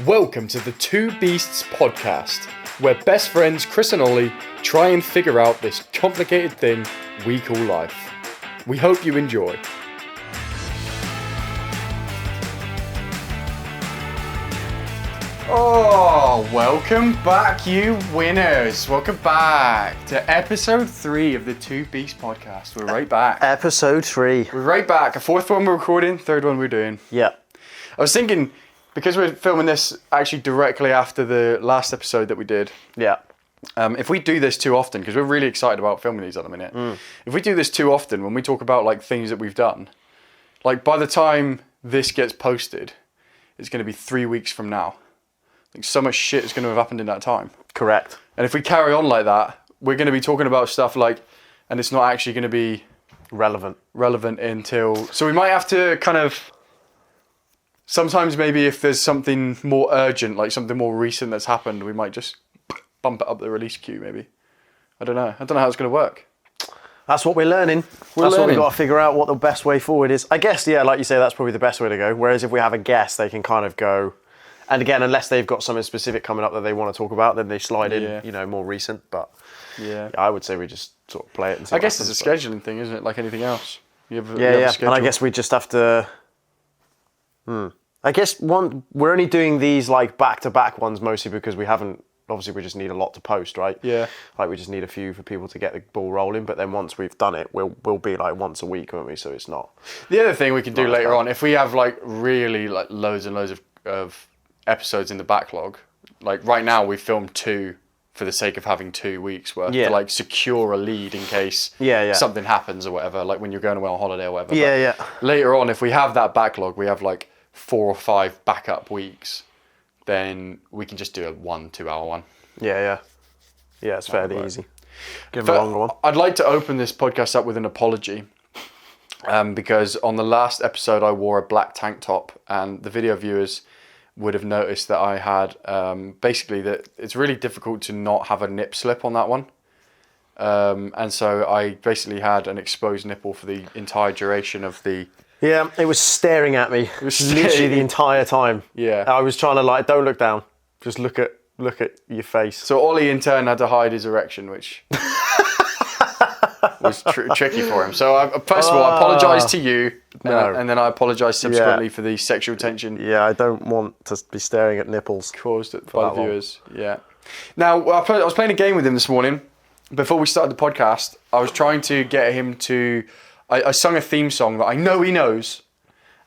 Welcome to the Two Beasts podcast, where best friends Chris and Ollie try and figure out this complicated thing we call life. We hope you enjoy. Oh, welcome back, you winners. Welcome back to episode 3 of the Two Beasts podcast. We're right back. Episode 3. We're right back. A fourth one we're recording, third one we're doing. Yeah. I was thinking, because we're filming this actually directly after the last episode that we did. Yeah. If we do this too often, because we're really excited about filming these at the minute. If we do this too often, when we talk about like things that we've done, like by the time this gets posted, it's going to be 3 weeks from now. Like so much shit is going to have happened in that time. Correct. And if we carry on like that, we're going to be talking about stuff like, and it's not actually going to be relevant until, so we might have to kind of, sometimes maybe if there's something more urgent, like something more recent that's happened, we might just bump it up the release queue maybe. I don't know how it's going to work. That's what we're learning. That's what we've got to figure out what the best way forward is. I guess, yeah, like you say, that's probably the best way to go. Whereas if we have a guest, they can kind of go, and again, unless they've got something specific coming up that they want to talk about, then they slide in, more recent. But yeah, I would say we just sort of play it and see. I guess it's a scheduling thing, isn't it? Like anything else. You have a and I guess we just have to. I guess we're only doing these like back-to-back ones mostly because we haven't. Obviously, we just need a lot to post, right? Yeah. Like we just need a few for people to get the ball rolling. But then once we've done it, we'll be like once a week, won't we? So it's not. The other thing we can do later on, if we have like really like loads and loads of episodes in the backlog, like right now we filmed 2 for the sake of having 2 weeks worth to like secure a lead in case something happens or whatever, like when you're going away on holiday or whatever. Yeah. Later on, if we have that backlog, we have like 4 or 5 backup weeks, then we can just do a 1-2 hour one. Yeah, it's fairly easy. Give a longer one. I'd like to open this podcast up with an apology, because on the last episode I wore a black tank top, and the video viewers would have noticed that I had basically that it's really difficult to not have a nip slip on that one, and so I basically had an exposed nipple for the entire duration of the. Yeah, it was staring at me. It was literally the entire time. Yeah, I was trying to like, don't look down, just look at your face. So Ollie in turn had to hide his erection, which was tricky for him. So first of all, I apologise to you, and then I apologise subsequently for the sexual tension. Yeah, I don't want to be staring at nipples caused by the viewers. Yeah. Now I was playing a game with him this morning. Before we started the podcast, I was trying to get him to. I sung a theme song that I know he knows,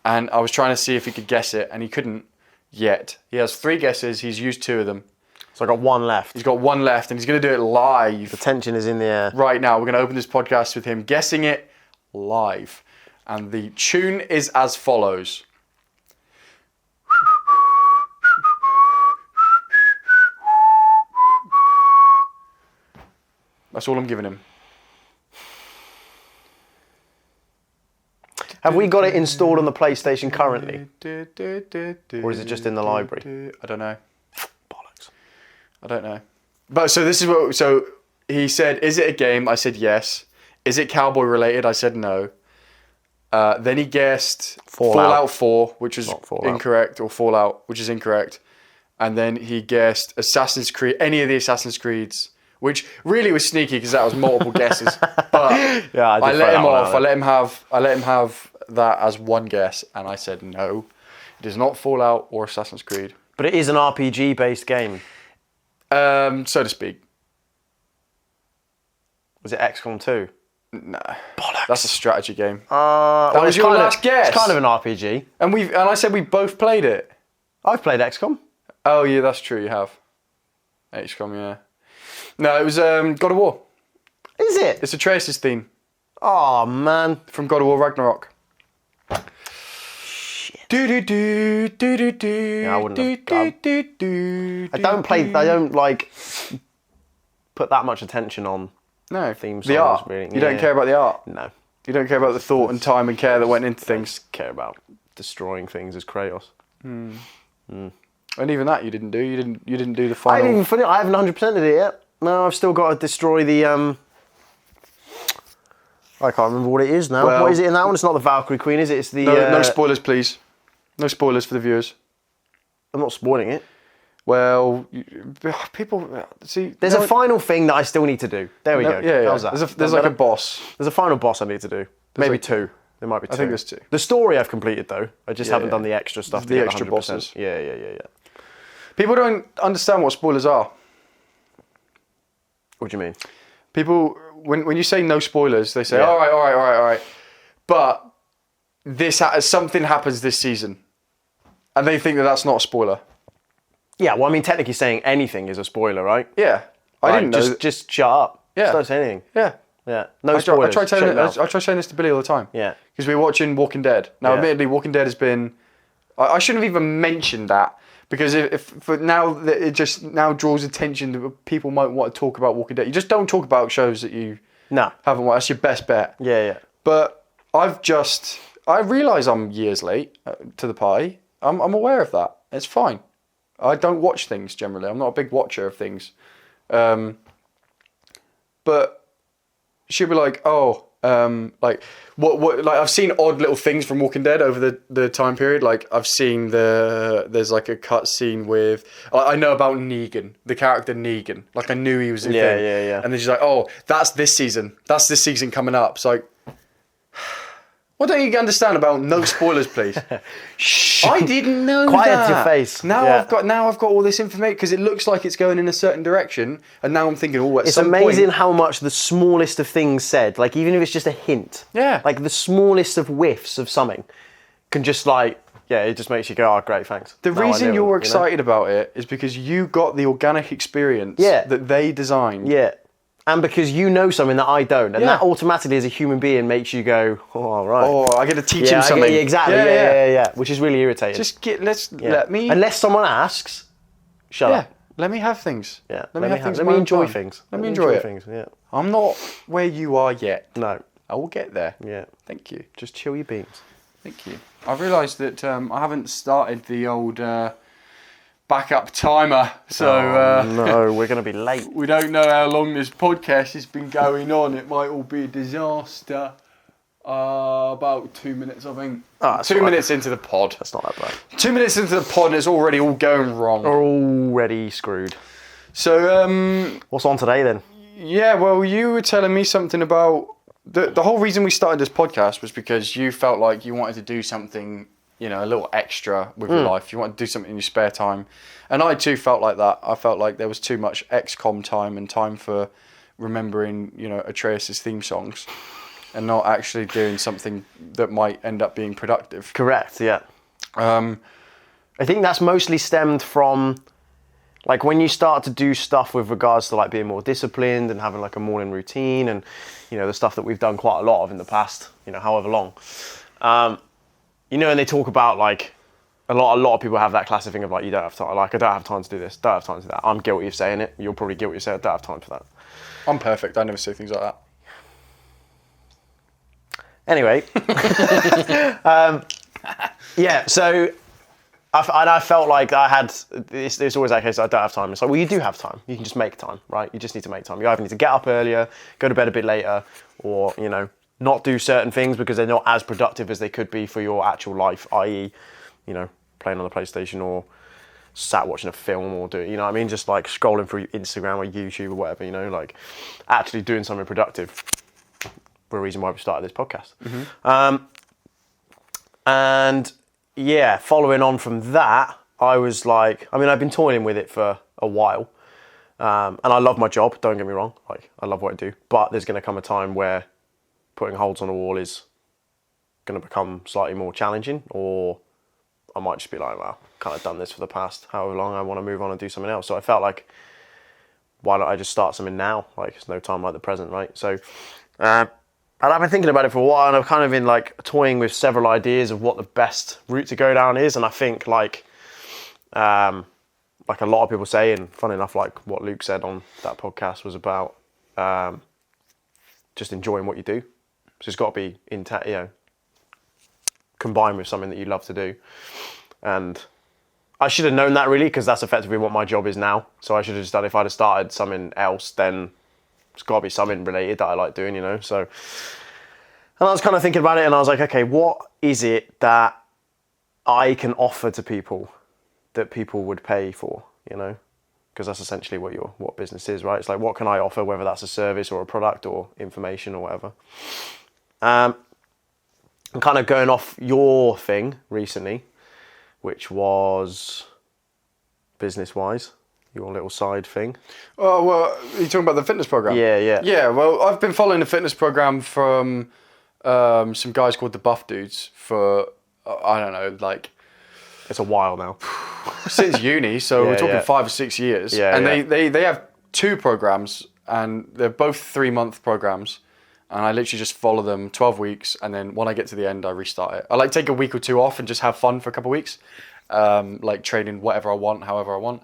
and I was trying to see if he could guess it, and he couldn't yet. He has 3 guesses. He's used 2 of them. So I got 1 left. He's got 1 left, and he's going to do it live. The tension is in the air. Right now, we're going to open this podcast with him guessing it live. And the tune is as follows. That's all I'm giving him. Have we got it installed on the PlayStation currently? Or is it just in the library? I don't know. Bollocks. I don't know. But so this is what. So he said, "Is it a game?" I said yes. Is it cowboy related? I said no. Then he guessed Fallout 4, which was incorrect, or Fallout, which is incorrect. And then he guessed Assassin's Creed, any of the Assassin's Creeds, which really was sneaky because that was multiple guesses. But I let him off. I let him have that as 1 guess, and I said no. It is not Fallout or Assassin's Creed. But it is an RPG based game. So to speak. Was it XCOM 2? No. Bollocks. That's a strategy game. That was your last guess. It's kind of an RPG. And I said we both played it. I've played XCOM. Oh yeah, that's true, you have. XCOM, yeah. No, it was God of War. Is it? It's Atreus' theme. Oh man. From God of War Ragnarok. Yeah, I wouldn't have. I don't like put that much attention on theme songs. The art. Really. You don't care about the art? No. You don't care about the thought and time and care that went into things? I just care about destroying things as Kratos. And even that you didn't do. You didn't do the final. I haven't 100%ed it yet. No, I've still got to destroy the I can't remember what it is now. What is it in that one? It's not the Valkyrie Queen, is it? It's the... No spoilers, please. No spoilers for the viewers. I'm not spoiling it. Well, people see. There's a final thing that I still need to do. There we go. Yeah. How's that? There's like a boss. There's a final boss I need to do. Maybe two. There might be two. I think there's two. The story I've completed though. I just haven't done the extra stuff. The extra bosses. Yeah. People don't understand what spoilers are. What do you mean? People, when you say no spoilers, they say, all right. But something happens this season. And they think that that's not a spoiler. Yeah, well, I mean, technically saying anything is a spoiler, right? Yeah. I didn't know. Just shut up. Yeah. Just don't say anything. Yeah. No spoilers. I try saying this to Billy all the time. Yeah. Because we're watching Walking Dead. Now, admittedly, Walking Dead has been... I shouldn't have even mentioned that. Because now draws attention that people might want to talk about Walking Dead. You just don't talk about shows that you haven't watched. That's your best bet. Yeah. But I realise I'm years late to the party. I'm aware of that. It's fine. I don't watch things generally. I'm not a big watcher of things. But she'll be like, like I've seen odd little things from Walking Dead over the time period. Like I've seen there's like a cut scene with, I know about Negan, the character Negan. Like I knew he was a thing. Yeah. And then she's like, oh, that's this season. That's this season coming up. It's like, what don't you understand about no spoilers, please? Shh. I didn't know Quiet that. your face. Now I've got all this information because it looks like it's going in a certain direction, and now I'm thinking, it's amazing how much the smallest of things said, like even if it's just a hint, like the smallest of whiffs of something, can just it just makes you go, oh great, thanks. The reason you're excited about it is because you got the organic experience that they designed. Yeah. And because you know something that I don't. And that automatically, as a human being, makes you go, oh, all right. Oh, I get to teach him something. Exactly. Yeah. Which is really irritating. Just let me... Unless someone asks, shut up. Let me have things. Yeah. Let me have things. Let me enjoy things. Let me enjoy things, yeah. I'm not where you are yet. No. I will get there. Yeah. Thank you. Just chill your beans. Thank you. I've realised that I haven't started the old... backup timer, so no, we're going to be late. We don't know how long this podcast has been going on. It might all be a disaster. About 2 minutes, I think. 2 minutes into the pod. That's not that bad. 2 minutes into the pod, and it's already all going wrong. We're already screwed. So, what's on today then? Yeah, well, you were telling me something about the whole reason we started this podcast was because you felt like you wanted to do something, a little extra with your life. You want to do something in your spare time. And I too felt like that. I felt like there was too much XCOM time and time for remembering, Atreus' theme songs and not actually doing something that might end up being productive. Correct, yeah. I think that's mostly stemmed from, when you start to do stuff with regards to, being more disciplined and having, a morning routine and, the stuff that we've done quite a lot of in the past, however long. And they talk about a lot of people have that classic thing of you don't have time. I don't have time to do this. Don't have time to do that. I'm guilty of saying it. You're probably guilty of saying I don't have time for that. I'm perfect. I never say things like that. Anyway, So I felt like I had. It's always that case. I don't have time. It's like, well, you do have time. You can just make time, right? You just need to make time. You either need to get up earlier, go to bed a bit later, or not do certain things because they're not as productive as they could be for your actual life, i.e., playing on the PlayStation or sat watching a film or doing, what I mean? Just scrolling through Instagram or YouTube or whatever, actually doing something productive for a reason why we started this podcast. Mm-hmm. Following on from that, I was I've been toying with it for a while. And I love my job, don't get me wrong. I love what I do. But there's going to come a time where putting holes on a wall is going to become slightly more challenging, or I might just be well, kind of done this for the past however long, I want to move on and do something else. So I felt why don't I just start something now? There's no time like the present, right? So, and I've been thinking about it for a while, and I've kind of been toying with several ideas of what the best route to go down is. And I think a lot of people say, and funny enough, what Luke said on that podcast was about just enjoying what you do. So it's got to be combined with something that you love to do. And I should have known that really, because that's effectively what my job is now. So I should have just done, if I'd have started something else, then it's got to be something related that I like doing, So, and I was kind of thinking about it, and I was like, okay, what is it that I can offer to people that people would pay for, you know, because that's essentially what business is, right? It's like, what can I offer, whether that's a service or a product or information or whatever. I'm kind of going off your thing recently, which was business-wise, your little side thing. Oh, well, are you talking about the fitness program? Yeah. Yeah, well, I've been following the fitness program from some guys called the Buff Dudes for, I don't know, like... It's a while now. Since uni, so we're talking 5 or 6 years. Yeah, and they have 2 programs, and they're both 3-month programs. And I literally just follow them 12 weeks, and then when I get to the end, I restart it. I like take a week or 2 off and just have fun for a couple of weeks. Like training whatever I want, however I want.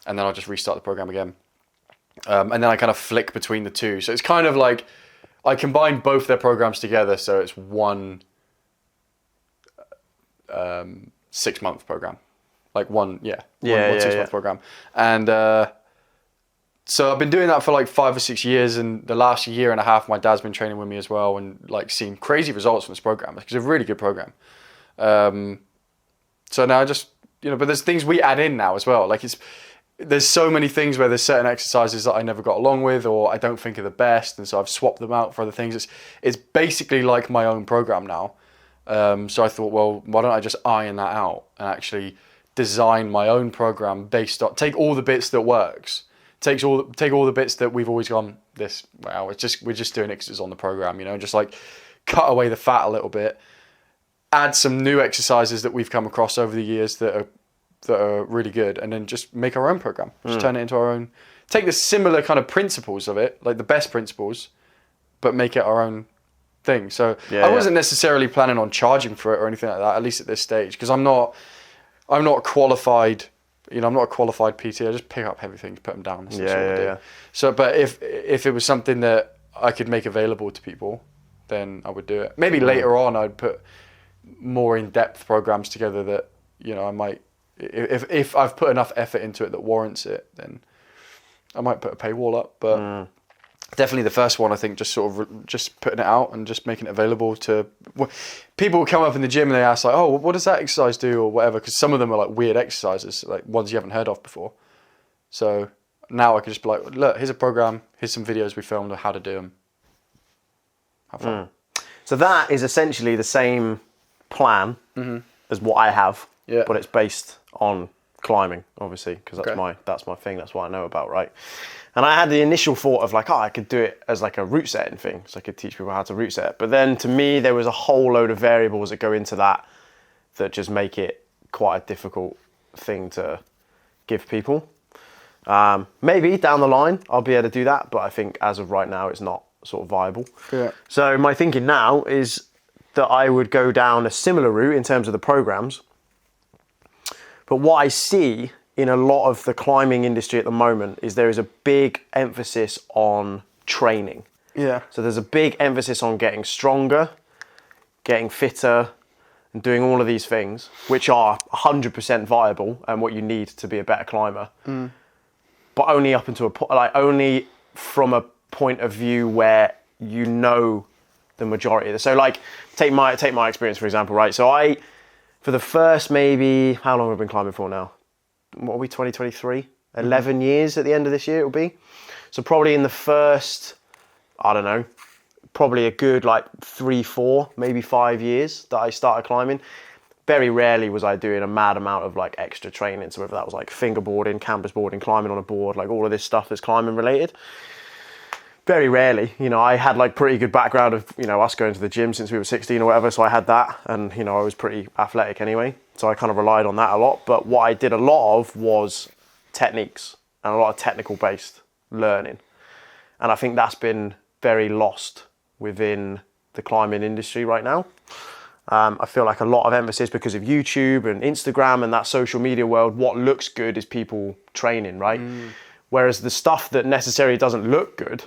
And then I'll just restart the program again. And then I kind of flick between the 2. So it's kind of like I combine both their programs together, so it's one 6-month program. Like one 6-month program. And so I've been doing that for like 5 or 6 years, and the last year and a half, my dad's been training with me as well, and like seen crazy results from this program. It's a really good program. So now I just, but there's things we add in now as well. Like there's so many things where there's certain exercises that I never got along with, or I don't think are the best, and so I've swapped them out for other things. It's basically like my own program now. So I thought, well, why don't I just iron that out and actually design my own program based on, take all the bits that works, take all the bits that we've always gone, we're just doing it 'cause it's on the program, just like cut away the fat a little bit, add some new exercises that we've come across over the years that are really good, and then just make our own program, just turn it into our own, take the similar kind of principles of it, like the best principles, but make it our own thing. So I wasn't necessarily planning on charging for it or anything like that, at least at this stage, because I'm not qualified. I'm not a qualified PT. I just pick up heavy things, put them down. Yeah. So, but if it was something that I could make available to people, then I would do it. Maybe later on, I'd put more in-depth programs together that I might, if I've put enough effort into it that warrants it, then I might put a paywall up. But definitely the first one, I think, just sort of just putting it out and just making it available to people who come up in the gym and they ask like, oh, what does that exercise do or whatever? Because some of them are like weird exercises, like ones you haven't heard of before. So now I can just be like, look, here's a program, here's some videos we filmed of how to do them. Have fun. So that is essentially the same plan as what I have, but it's based on climbing, obviously, because that's my thing. That's what I know about, right? And I had the initial thought of like, I could do it as like a route setting thing, so I could teach people how to route set. But then to me, there was a whole load of variables that go into that just make it quite a difficult thing to give people. Maybe down the line I'll be able to do that, but I think as of right now, it's not sort of viable. Yeah. So my thinking now is that I would go down a similar route in terms of the programs. But what I see in a lot of the climbing industry at the moment is there is a big emphasis on training. Yeah. So there's a big emphasis on getting stronger, getting fitter, and doing all of these things, which are 100% viable and what you need to be a better climber. But only up until only from a point of view where the majority of it. So like, take my experience, for example, right? So for the first maybe, how long have I been climbing for now? What are we, 2023? 11 years at the end of this year it will be. So probably in the first, I don't know, probably a good like 3, 4, maybe 5 years that I started climbing. Very rarely was I doing a mad amount of like extra training. So whether that was like fingerboarding, canvas boarding, climbing on a board, like all of this stuff that's climbing related. Very rarely, I had like pretty good background of, us going to the gym since we were 16 or whatever. So I had that and, I was pretty athletic anyway. So I kind of relied on that a lot. But what I did a lot of was techniques and a lot of technical based learning. And I think that's been very lost within the climbing industry right now. I feel like a lot of emphasis because of YouTube and Instagram and that social media world, what looks good is people training, right? Whereas the stuff that necessarily doesn't look good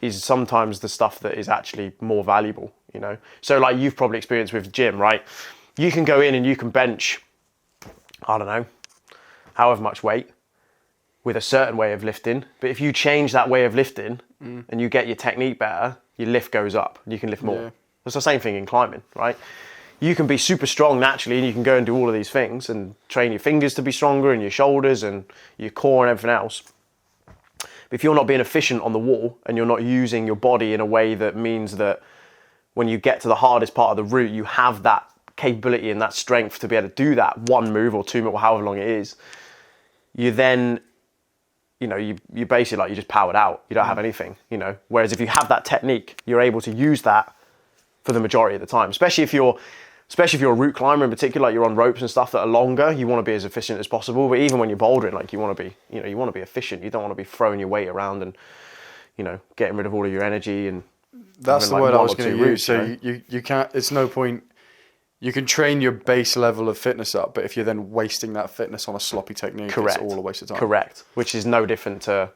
is sometimes the stuff that is actually more valuable, So like you've probably experienced with gym, right? You can go in and you can bench, I don't know, however much weight with a certain way of lifting. But if you change that way of lifting and you get your technique better, your lift goes up. You can lift more. Yeah. It's the same thing in climbing, right? you can be super strong naturally, and you can go and do all of these things and train your fingers to be stronger and your shoulders and your core and everything else. But if you're not being efficient on the wall and you're not using your body in a way that means that when you get to the hardest part of the route, you have that capability and that strength to be able to do that one move or 2 move or however long it is, you then, you basically like, you just powered out. You don't have anything, Whereas if you have that technique, you're able to use that for the majority of the time, especially if you're a route climber in particular, like you're on ropes and stuff that are longer, you want to be as efficient as possible. But even when you're bouldering, like you want to be efficient. You don't want to be throwing your weight around and, getting rid of all of your energy. And that's the word I was going to use. So you can't, it's no point. You can train your base level of fitness up, but if you're then wasting that fitness on a sloppy technique, it's all a waste of time. Correct. Which is no different to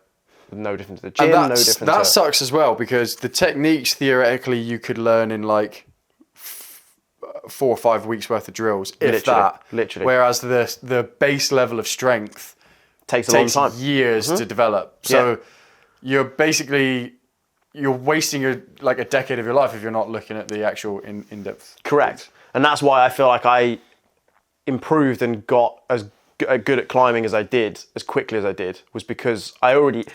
the gym. That sucks as well, because the techniques theoretically you could learn in like 4 or 5 weeks worth of drills, literally. Whereas the base level of strength takes a long time, years to develop. So you're wasting a decade of your life if you're not looking at the actual in-depth. Correct. And that's why I feel like I improved and got as good at climbing as I did, as quickly as I did, was because I already,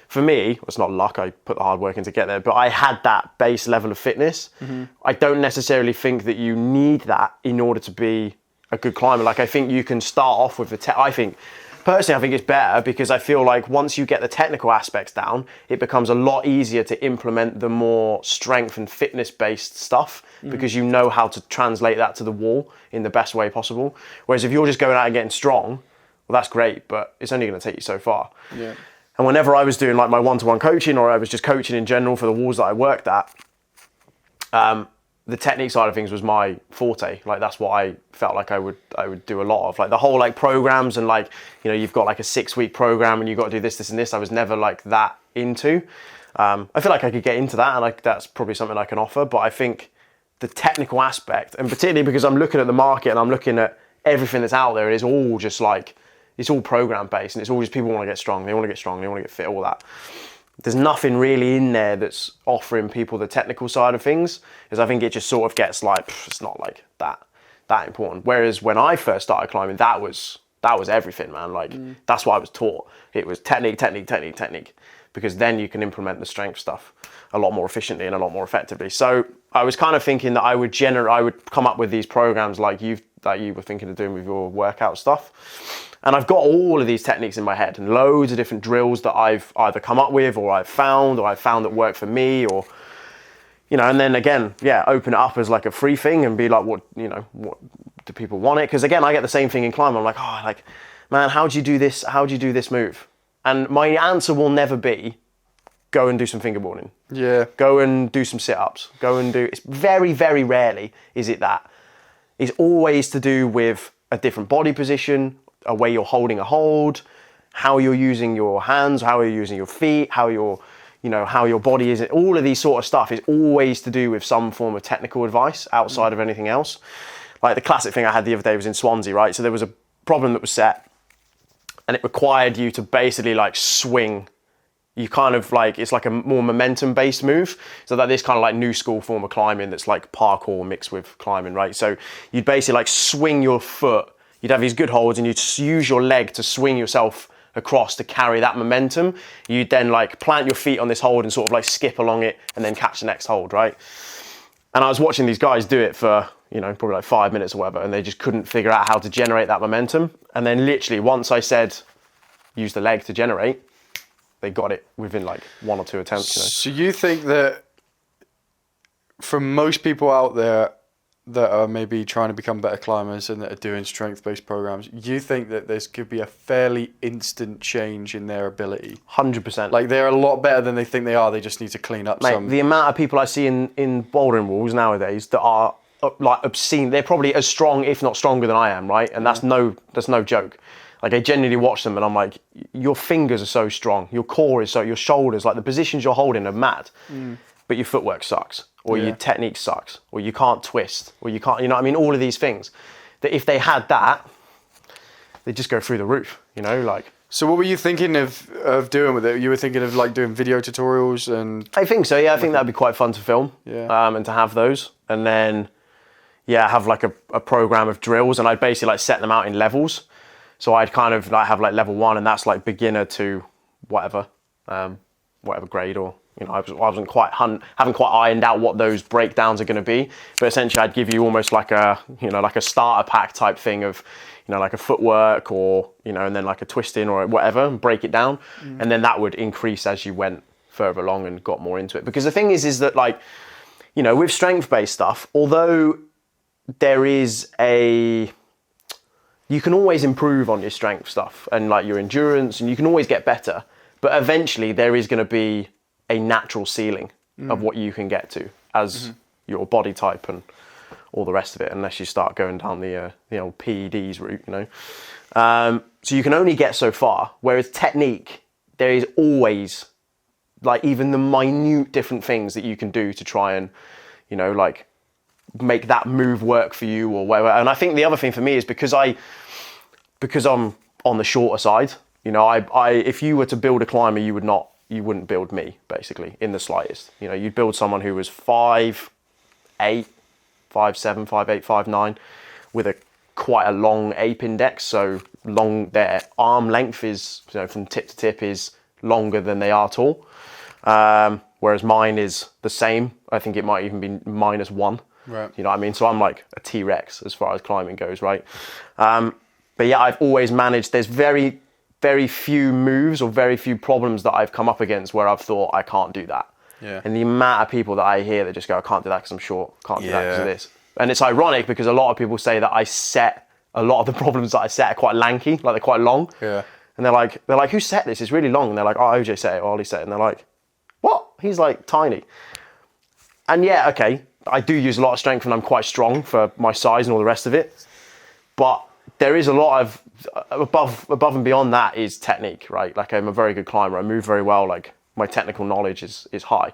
for me, it's not luck, I put the hard work in to get there, but I had that base level of fitness. Mm-hmm. I don't necessarily think that you need that in order to be a good climber. Like, I think you can start off with Personally, I think it's better because I feel like once you get the technical aspects down, it becomes a lot easier to implement the more strength and fitness-based stuff because you know how to translate that to the wall in the best way possible. Whereas if you're just going out and getting strong, well, that's great, but it's only going to take you so far. Yeah. And whenever I was doing like my one-to-one coaching or I was just coaching in general for the walls that I worked at, the technique side of things was my forte. Like, that's what I felt like I would do a lot of. Like the whole like programs and like, you've got like a 6-week program and you've got to do this, this and this. I was never like that into. I feel like I could get into that and that's probably something I can offer. But I think the technical aspect, and particularly because I'm looking at the market and I'm looking at everything that's out there, it's all just like, it's all program based and it's all just people want to get strong. They want to get strong. They want to get fit, all that. There's nothing really in there that's offering people the technical side of things, because I think it just sort of gets like, it's not like that important. Whereas when I first started climbing, that was everything, man. Like that's what I was taught. It was technique, because then you can implement the strength stuff a lot more efficiently and a lot more effectively. So I was kind of thinking that I would come up with these programs like you were thinking of doing with your workout stuff. And I've got all of these techniques in my head and loads of different drills that I've either come up with or I've found that work for me, or, and then again, open it up as like a free thing and be like, what do people want it? Because again, I get the same thing in climbing. I'm like, man, how do you do this? How do you do this move? And my answer will never be, go and do some fingerboarding. Yeah. Go and do some sit-ups. It's very, very rarely is it that. It's always to do with a different body position, a way you're holding a hold, how you're using your hands, how you're using your feet, how your body is. All of these sort of stuff is always to do with some form of technical advice outside of anything else. Like the classic thing I had the other day was in Swansea, right? So there was a problem that was set and it required you to basically like swing. You kind of like, it's like a more momentum based move. So that this kind of like new school form of climbing that's like parkour mixed with climbing, right? So you'd basically like swing your foot. You'd have these good holds and you'd use your leg to swing yourself across to carry that momentum. You'd then like plant your feet on this hold and sort of like skip along it and then catch the next hold, right? And I was watching these guys do it for, probably like 5 minutes or whatever, and they just couldn't figure out how to generate that momentum. And then literally once I said, use the leg to generate, they got it within like 1 or 2 attempts. So you think that for most people out there that are maybe trying to become better climbers and that are doing strength-based programs, you think that this could be a fairly instant change in their ability? 100%. Like they're a lot better than they think they are. They just need to clean up some. The amount of people I see in bouldering walls nowadays that are like obscene. They're probably as strong, if not stronger than I am, right? And that's no joke. Like I genuinely watch them and I'm like, your fingers are so strong, your core is so, your shoulders, like the positions you're holding are mad, but your footwork sucks, or your technique sucks, or you can't twist, or you can't, all of these things that if they had that, they'd just go through the roof, like. So what were you thinking of doing with it? You were thinking of like doing video tutorials and... I think so, yeah. I think that'd be quite fun to film, and to have those. And then, have like a program of drills, and I'd basically like set them out in levels. So I'd kind of like have like level 1, and that's like beginner to whatever grade, or I haven't quite ironed out what those breakdowns are going to be. But essentially, I'd give you almost like a like a starter pack type thing of like a footwork, or and then like a twisting or whatever, and break it down, and then that would increase as you went further along and got more into it. Because the thing is that like with strength based stuff, although there is you can always improve on your strength stuff and like your endurance, and you can always get better. But eventually there is going to be a natural ceiling of what you can get to as your body type and all the rest of it, unless you start going down the old PEDs route, So you can only get so far. Whereas technique, there is always like even the minute different things that you can do to try and, like make that move work for you or whatever. And I think the other thing for me is because I'm on the shorter side, if you were to build a climber, you wouldn't build me basically in the slightest. You'd build someone who was 5'8", 5'7", 5'8", 5'9", with quite a long ape index. So long, their arm length is from tip to tip is longer than they are tall. Whereas mine is the same. I think it might even be -1. Right. You know what I mean? So I'm like a T-Rex as far as climbing goes, right? But yeah, I've always managed, there's very, very few moves or very few problems that I've come up against where I've thought, I can't do that. Yeah. And the amount of people that I hear that just go, I can't do that because I'm short, can't do that because of this. And it's ironic because a lot of people say that a lot of the problems that I set are quite lanky, like they're quite long. Yeah. And they're like, who set this? It's really long. And they're like, oh, OJ set it, or Ollie set it. And they're like, what? He's like tiny. And yeah, okay, I do use a lot of strength and I'm quite strong for my size and all the rest of it. But there is a lot of, above and beyond that is technique, right? Like I'm a very good climber. I move very well. Like my technical knowledge is high.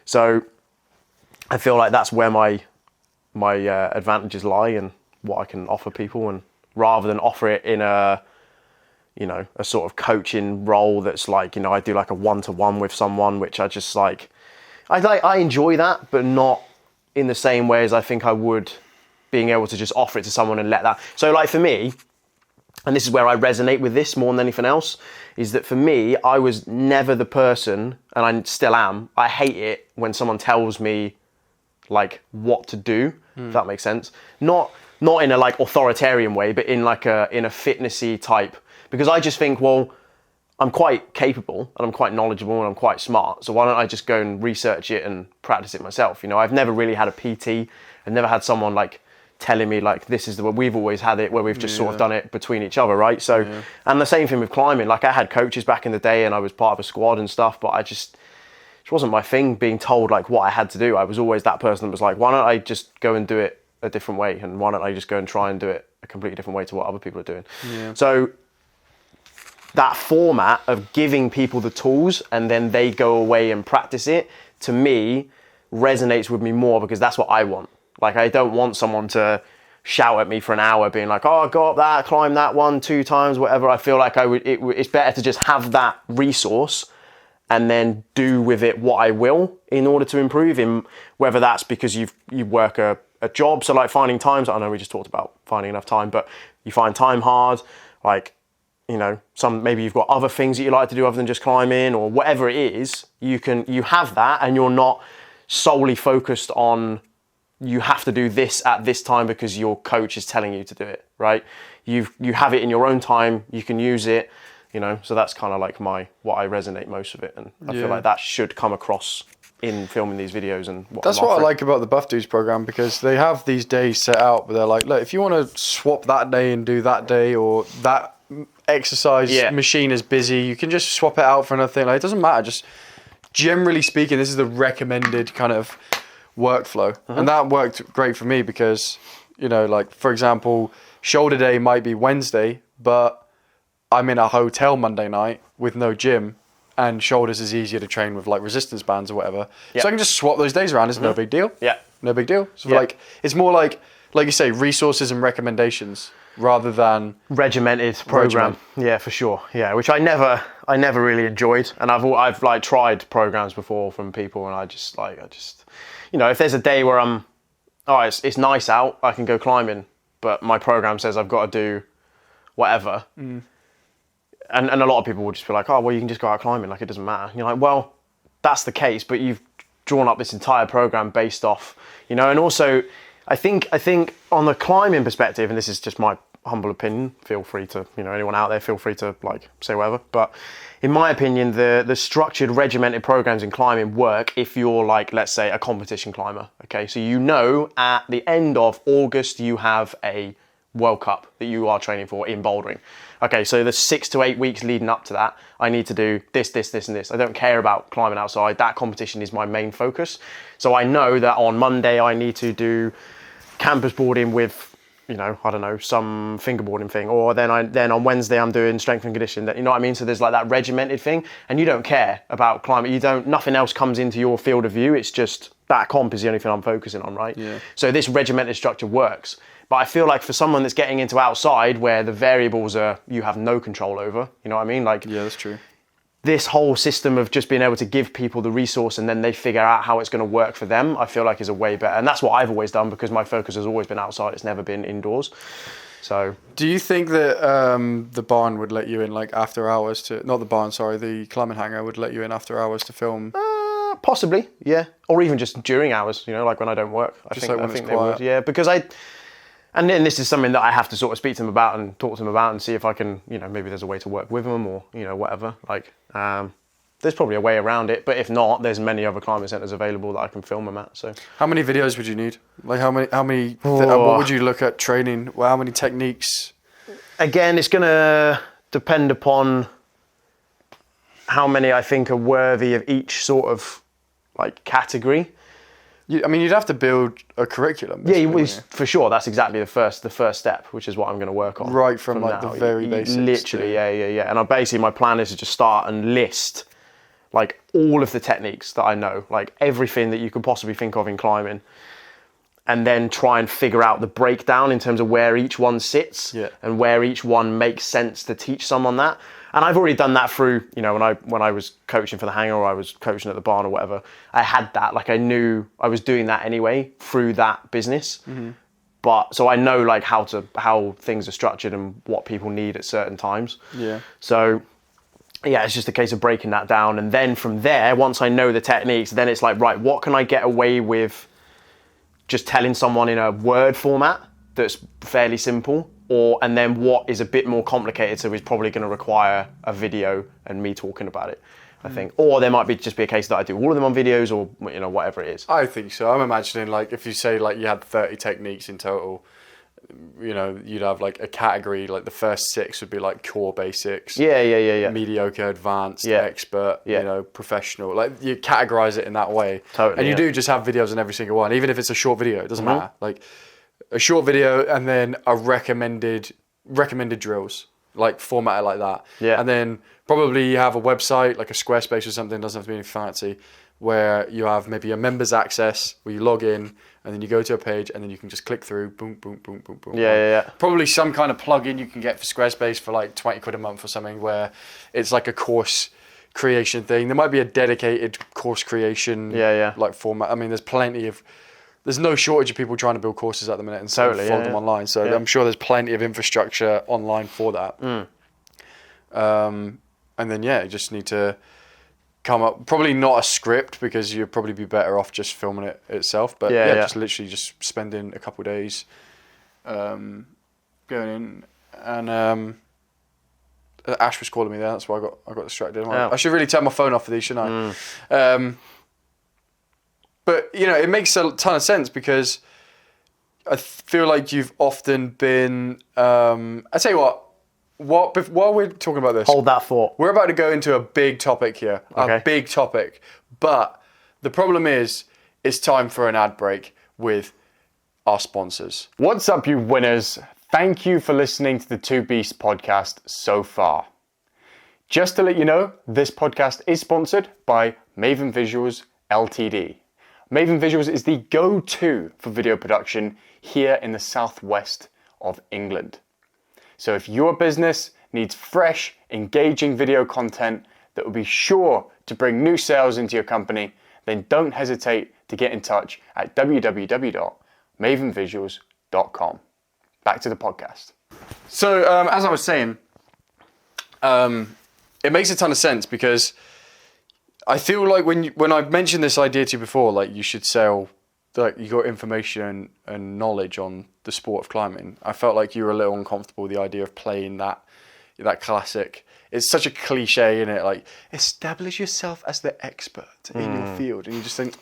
So I feel like that's where my advantages lie and what I can offer people. And rather than offer it in a sort of coaching role that's like, I do like a 1-to-1 with someone, which I just like, I enjoy that, but not in the same way as I think I would being able to just offer it to someone and let that. So like for me, and this is where I resonate with this more than anything else, is that for me, I was never the person, and I still am, I hate it when someone tells me like what to do, if that makes sense. Not in a like authoritarian way, but in a fitnessy type. Because I just think, well, I'm quite capable and I'm quite knowledgeable and I'm quite smart. So why don't I just go and research it and practice it myself? I've never really had a PT. I've never had someone like telling me like, this is the way. We've always had it where we've just sort of done it between each other, right? So, and the same thing with climbing. Like I had coaches back in the day and I was part of a squad and stuff, but it wasn't my thing being told like what I had to do. I was always that person that was like, why don't I just go and do it a different way? And why don't I just go and try and do it a completely different way to what other people are doing? Yeah. So that format of giving people the tools and then they go away and practice it, to me, resonates with me more because that's what I want. Like, I don't want someone to shout at me for an hour being like, oh, go up that, climb that 1-2 times, whatever. I feel like it's better to just have that resource and then do with it what I will in order to improve him, whether that's because you work a job. So like finding times, I know we just talked about finding enough time, but you find time hard, like, maybe you've got other things that you like to do other than just climbing or whatever it is, you have that and you're not solely focused on you have to do this at this time because your coach is telling you to do it, right? You have it in your own time, you can use it, so that's kind of like what I resonate most of it. And I feel like that should come across in filming these videos and that's what I like about the Buff Dudes program, because they have these days set out, but they're like, look, if you want to swap that day and do that day, or that exercise machine is busy, you can just swap it out for another thing. Like, it doesn't matter. Just generally speaking, this is the recommended kind of workflow. And that worked great for me because, like for example, shoulder day might be Wednesday, but I'm in a hotel Monday night with no gym, and shoulders is easier to train with like resistance bands or whatever. So I can just swap those days around. It's no big deal. Yeah. No big deal. So like, it's more like you say, resources and recommendations rather than regimented program. Yeah, for sure. Yeah, which I never really enjoyed. And I've like tried programs before from people, and I just if there's a day where I'm it's nice out, I can go climbing, but my program says I've got to do whatever. And a lot of people will just be like, oh, well, you can just go out climbing, like it doesn't matter. And you're like, well, that's the case, but you've drawn up this entire program based off, and also I think on the climbing perspective, and this is just my humble opinion, feel free to, anyone out there, feel free to like say whatever, but in my opinion, the structured regimented programs in climbing work if you're like, let's say, a competition climber. Okay, so at the end of August you have a World Cup that you are training for in bouldering. Okay, so the 6 to 8 weeks leading up to that, I need to do this, this, and this. I don't care about climbing outside. That competition is my main focus. So I know that on Monday I need to do campus boarding with, I don't know, some fingerboarding thing, or then on Wednesday I'm doing strength and conditioning. You know what I mean? So there's like that regimented thing, and you don't care about climbing. Nothing else comes into your field of view. It's just that comp is the only thing I'm focusing on, right? Yeah. So this regimented structure works. But I feel like for someone that's getting into outside where the variables are you have no control over, you know what I mean? Like, yeah, that's true. This whole system of just being able to give people the resource and then they figure out how it's going to work for them, I feel like is a way better. And that's what I've always done because my focus has always been outside. It's never been indoors. So, do you think that the barn would let you in like after hours the climbing hangar would let you in after hours to film? Possibly, yeah. Or even just during hours, like when I don't work. I think they would, yeah. Because and then this is something that I have to sort of speak to them about and talk to them about and see if I can, maybe there's a way to work with them or, whatever. Like, there's probably a way around it, but if not, there's many other climbing centres available that I can film them at. So, how many videos would you need? Like, what would you look at training? Well, how many techniques? Again, it's going to depend upon how many I think are worthy of each sort of like category. You'd have to build a curriculum. Yeah, for sure. That's exactly the first step, which is what I'm going to work on. Right from like now. The very basics. Literally, yeah. And my plan is to just start and list like all of the techniques that I know, like everything that you could possibly think of in climbing, and then try and figure out the breakdown in terms of where each one sits and where each one makes sense to teach someone that. And I've already done that through, when I was coaching for the hangar or I was coaching at the barn or whatever, I had that, like I knew I was doing that anyway through that business. Mm-hmm. But so I know like how things are structured and what people need at certain times. Yeah. So yeah, it's just a case of breaking that down. And then from there, once I know the techniques, then it's like, right, what can I get away with just telling someone in a word format that's fairly simple? And then what is a bit more complicated, so is probably going to require a video and me talking about it, I think. Or there might just be a case that I do all of them on videos or, whatever it is. I think so. I'm imagining like if you say like you had 30 techniques in total, you'd have like a category, like the first 6 would be like core basics. Yeah. Mediocre, advanced, expert, professional. Like you categorize it in that way. Totally. And you do just have videos in every single one, even if it's a short video, it doesn't matter. Like, a short video and then a recommended drills, like formatted like that. Yeah. And then probably you have a website, like a Squarespace or something, doesn't have to be anything fancy, where you have maybe a members access where you log in and then you go to a page and then you can just click through, boom, boom, boom, boom, boom. Yeah. Probably some kind of plugin you can get for Squarespace for like 20 quid a month or something where it's like a course creation thing. There might be a dedicated course creation like format. I mean, there's no shortage of people trying to build courses at the minute and flog them online. So I'm sure there's plenty of infrastructure online for that. And then, you just need to come up, probably not a script because you'd probably be better off just filming it itself. But just literally just spending a couple of days going in. And Ash was calling me there. That's why I got distracted. I should really turn my phone off for these, shouldn't I? But, it makes a ton of sense because I feel like you've often been... I tell you what, while we're talking about this... Hold that thought. We're about to go into a big topic here. Okay. A big topic. But the problem is, it's time for an ad break with our sponsors. What's up, you winners? Thank you for listening to the Two Beasts podcast so far. Just to let you know, this podcast is sponsored by Maven Visuals Ltd. Maven Visuals is the go-to for video production here in the southwest of England. So if your business needs fresh, engaging video content that will be sure to bring new sales into your company, then don't hesitate to get in touch at www.mavenvisuals.com. mavenvisuals.com. Back to the podcast. So, as I was saying, it makes a ton of sense because I feel like when I've mentioned this idea to you before, like you should sell, like you got information and knowledge on the sport of climbing, I felt like you were a little uncomfortable with the idea of playing that classic. It's such a cliche, isn't it? Like, establish yourself as the expert in your field. And you just think,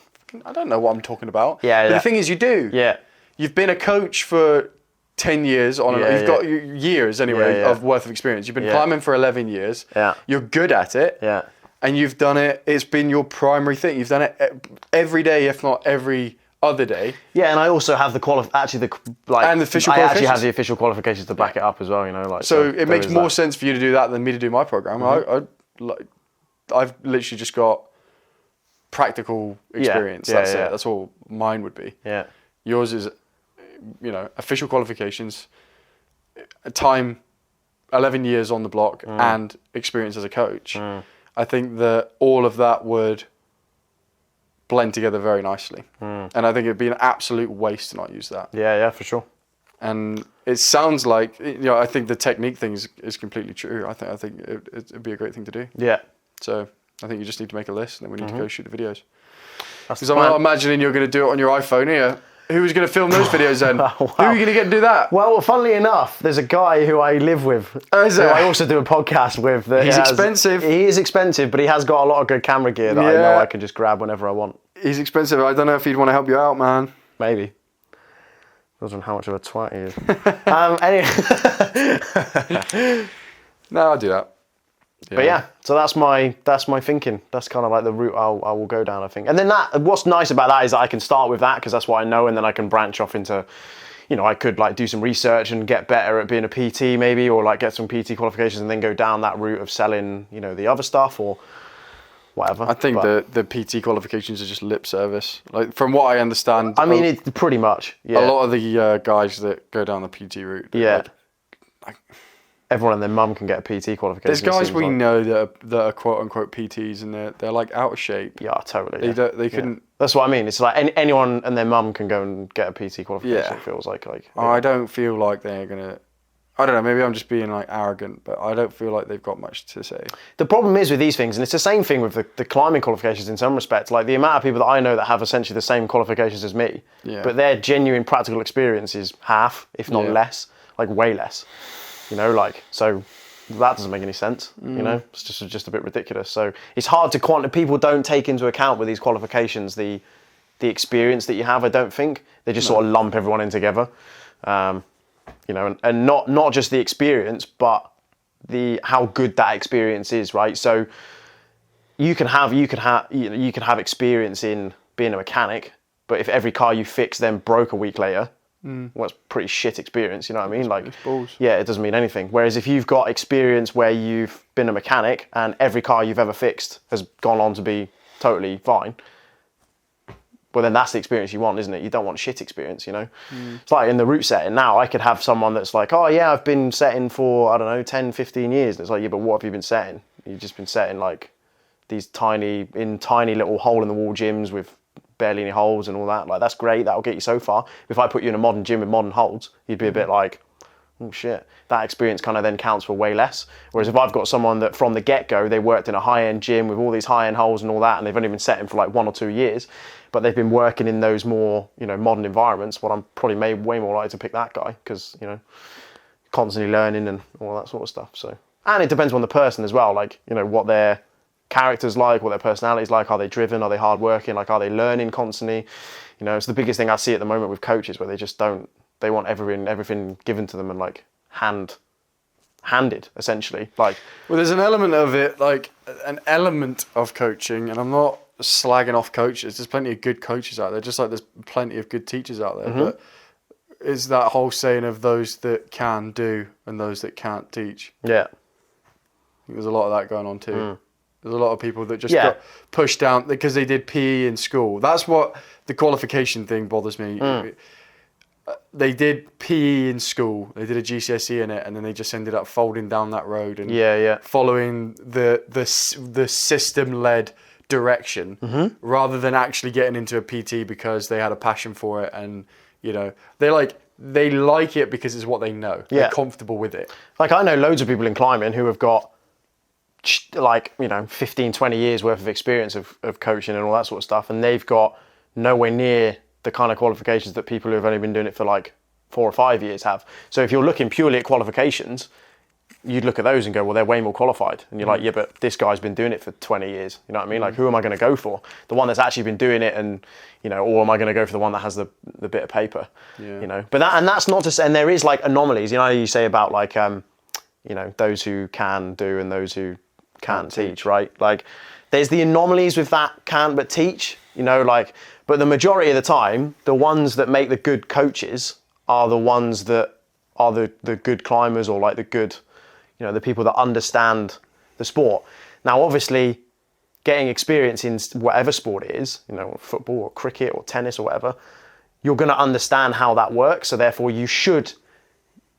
I don't know what I'm talking about. Yeah, but the thing is, you do. Yeah. You've been a coach for 10 years on and you've got years anyway of worth of experience. You've been climbing for 11 years. Yeah. You're good at it. Yeah. And you've done it. It's been your primary thing. You've done it every day, if not every other day. Yeah, and I also have the and the official I qualifications. actually have the official qualifications to back it up as well. You know, like so it makes more sense for you to do that than me to do my program. I've literally just got practical experience. That's it. That's all mine would be. Yeah. Yours is, official qualifications, time, 11 years on the block, and experience as a coach. I think that all of that would blend together very nicely. And I think it'd be an absolute waste to not use that. Yeah, for sure. And it sounds like, I think the technique thing is completely true. I think it'd be a great thing to do. Yeah. So I think you just need to make a list and then we need to go shoot the videos. Because I'm not imagining you're going to do it on your iPhone here. Who's going to film those videos then? Wow. Who are you going to get to do that? Well, funnily enough, there's a guy who I live with, is who there? I also do a podcast with. He's expensive. He is expensive, but he has got a lot of good camera gear that I know I can just grab whenever I want. He's expensive. I don't know if he'd want to help you out, man. Maybe. Depends on how much of a twat he is. Anyway. No, I'll do that. Yeah. But yeah, so that's my thinking. That's kind of like the route I will go down, I think. And then what's nice about that is that I can start with that because that's what I know, and then I can branch off into, I could like do some research and get better at being a PT maybe, or like get some PT qualifications and then go down that route of selling, the other stuff or whatever. I think the PT qualifications are just lip service. Like from what I understand. I mean, it's pretty much. Yeah. A lot of the guys that go down the PT route. Yeah. Everyone and their mum can get a PT qualification. There's guys we know that are quote unquote PTs and they're like out of shape. Yeah, totally. They couldn't. Yeah. That's what I mean. It's like anyone and their mum can go and get a PT qualification. Yeah. It feels like. I don't feel like they're gonna. I don't know. Maybe I'm just being like arrogant, but I don't feel like they've got much to say. The problem is with these things, and it's the same thing with the climbing qualifications in some respects. Like the amount of people that I know that have essentially the same qualifications as me, but their genuine practical experience is half, if not less, like way less. So. That doesn't make any sense, It's just a bit ridiculous. So it's hard to people don't take into account with these qualifications the experience that you have. I don't think they just sort of lump everyone in together, and not just the experience, but how good that experience is, right? So you can have experience in being a mechanic, but if every car you fix then broke a week later. Well, it's pretty shit experience, you know what I mean? Like, yeah, it doesn't mean anything. Whereas if you've got experience where you've been a mechanic and every car you've ever fixed has gone on to be totally fine, well, then that's the experience you want, isn't it? You don't want shit experience, It's like in the route setting now, I could have someone that's like, oh yeah, I've been setting for, 10, 15 years. And it's like, yeah, but what have you been setting? You've just been setting like these tiny little hole in the wall gyms with barely any holes and all that. Like, that's great, that'll get you so far. If I put you in a modern gym with modern holds, you'd be a bit like, oh shit, that experience kind of then counts for way less. Whereas if I've got someone that from the get-go, they worked in a high-end gym with all these high-end holes and all that, and they've only been setting for like 1 or 2 years, but they've been working in those more, modern environments, well, I'm probably way more likely to pick that guy because, constantly learning and all that sort of stuff. So, and it depends on the person as well, like, what their character's like, what their personality's like. Are they driven? Are they hardworking? Like, are they learning constantly? It's the biggest thing I see at the moment with coaches where they just don't. They want everything given to them and like handed essentially. Like, well, there's an element of it, like an element of coaching, and I'm not slagging off coaches. There's plenty of good coaches out there, just like there's plenty of good teachers out there. But it's that whole saying of those that can do and those that can't teach. Yeah, I think there's a lot of that going on too. There's a lot of people that just got pushed down because they did PE in school. That's what the qualification thing bothers me. They did PE in school. They did a GCSE in it, and then they just ended up folding down that road and following the system-led direction rather than actually getting into a PT because they had a passion for it and You know, they like it because it's what they know. Yeah. They're comfortable with it. Like, I know loads of people in climbing who have got 15, 20 years worth of experience of coaching and all that sort of stuff, and they've got nowhere near the kind of qualifications that people who have only been doing it for like 4 or 5 years have. So if you're looking purely at qualifications, you'd look at those and go, well, they're way more qualified. And you're like, yeah, but this guy's been doing it for 20 years. You know what I mean? Like, who am I going to go for? The one that's actually been doing it, and, you know, or am I going to go for the one that has the bit of paper? Yeah. You know, but that's not to say, and there is like anomalies. You know, you say about like, you know, those who can do and those who can't teach, right? Like, there's the anomalies with that can but teach, you know, like, but the majority of the time, the ones that make the good coaches are the ones that are the good climbers, or like the good, you know, the people that understand the sport. Now, obviously, getting experience in whatever sport it is, you know, football or cricket or tennis or whatever, you're going to understand how that works. So therefore, you should,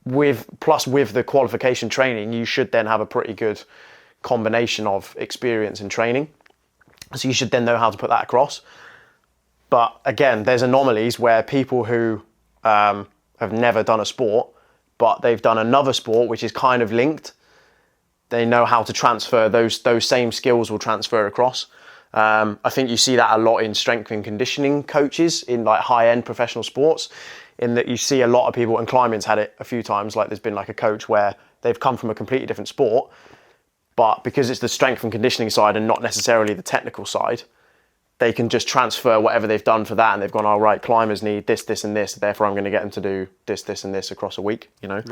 with the qualification training, you should then have a pretty good combination of experience and training. So you should then know how to put that across. But again, there's anomalies where people who have never done a sport, but they've done another sport which is kind of linked, they know how to transfer those same skills will transfer across. I think you see that a lot in strength and conditioning coaches in like high-end professional sports, in that you see a lot of people, and climbing's had it a few times, like there's been like a coach where they've come from a completely different sport, but because it's the strength and conditioning side and not necessarily the technical side, they can just transfer whatever they've done for that, and they've gone, oh, right, climbers need this, this, and this, therefore I'm going to get them to do this, this, and this across a week, you know?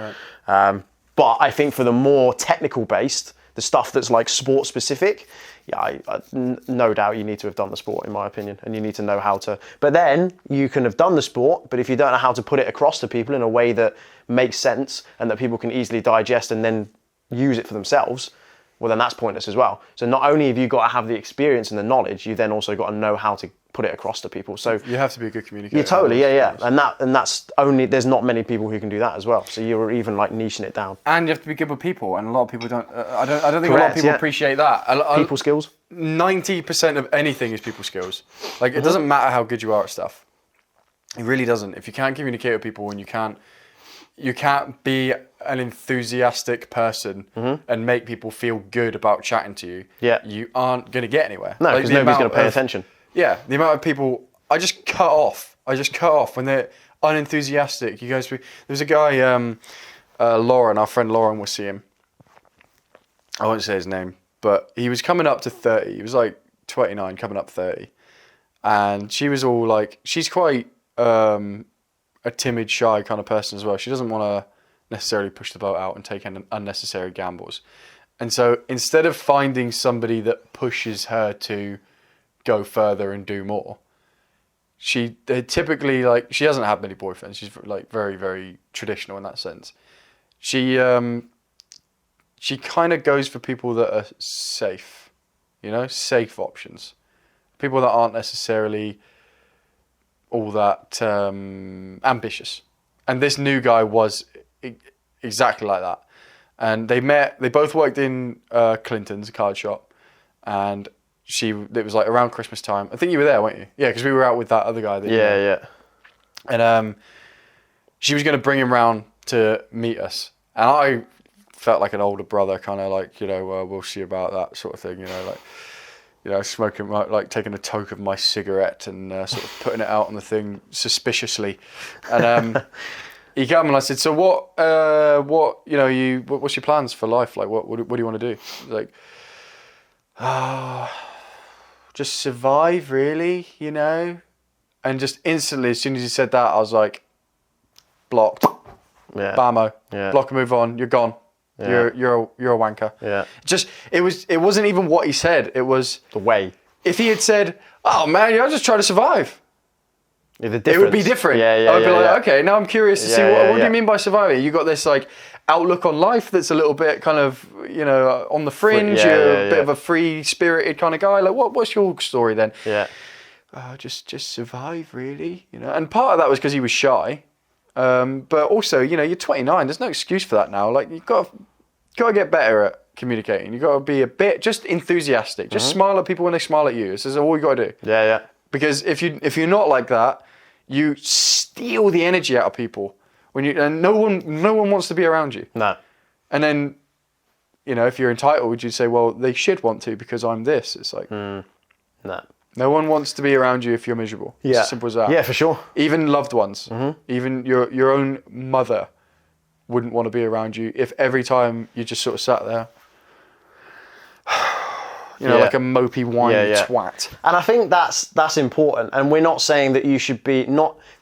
Right. But I think for the more technical based, the stuff that's like sport specific, yeah, no doubt you need to have done the sport, in my opinion, and you need to know how to. But then you can have done the sport, but if you don't know how to put it across to people in a way that makes sense and that people can easily digest and then use it for themselves, well, then that's pointless as well. So not only have you got to have the experience and the knowledge, you then also got to know how to put it across to people. So you have to be a good communicator. Yeah, totally, yeah. And that's only, there's not many people who can do that as well. So you're even like niching it down. And you have to be good with people, and a lot of people don't. I don't think a lot of people appreciate that. People skills. 90% of anything is people skills. Like, it doesn't matter how good you are at stuff. It really doesn't. If you can't communicate with people and you can't be an enthusiastic person and make people feel good about chatting to you, you aren't going to get anywhere. No, because nobody's going to pay attention. Yeah, the amount of people I just cut off when they're unenthusiastic. You guys, there was a guy, Lauren, our friend Lauren, was seeing. I won't say his name, but he was coming up to 30. He was like 29, coming up 30, and she was all like, she's quite a timid, shy kind of person as well. She doesn't want to necessarily push the boat out and take unnecessary gambles. And so instead of finding somebody that pushes her to go further and do more, they typically, like, she hasn't had many boyfriends. She's like very, very traditional in that sense. She kind of goes for people that are safe, you know, safe options. People that aren't necessarily all that ambitious. And this new guy was exactly like that. And they both worked in Clinton's, a card shop, and it was like around Christmas time. I think you were there, weren't you? Yeah, because we were out with that other guy. Yeah. And she was going to bring him round to meet us. And I felt like an older brother, kind of like, you know, we'll see about that sort of thing, you know, like, you know, smoking, like taking a toke of my cigarette and sort of putting it out on the thing suspiciously. And he came and I said, so what, you know, what's your plans for life? Like, what do you want to do? He's like, just survive, really, you know? And just instantly, as soon as he said that, I was like, blocked. Yeah. Bammo. Yeah. Block and move on. You're gone. Yeah. You're a wanker. Yeah. It wasn't even what he said. It was the way. If he had said, oh man, I just try to survive, it would be different. I would be like, okay, now I'm curious to see what do you mean by surviving? You got this like outlook on life that's a little bit kind of, you know, on the fringe. You're a bit of a free spirited kind of guy. Like, what's your story then? Yeah. Just survive, really, you know. And part of that was because he was shy, but also, you know, you're 29. There's no excuse for that now. Like, you've got to get better at communicating. You've got to be a bit just enthusiastic. Just smile at people when they smile at you. This is all you got to do. Yeah. Because if you're not like that, You steal the energy out of people and no one wants to be around you. No. And then, if you're entitled, you'd say, well, they should want to because I'm this. It's like, no. No one wants to be around you if you're miserable. It's as simple as that. Yeah, for sure. Even loved ones, even your own mother wouldn't want to be around you if every time you just sort of sat there, like a mopey, whiny twat. And I think that's important. And we're not saying that you should be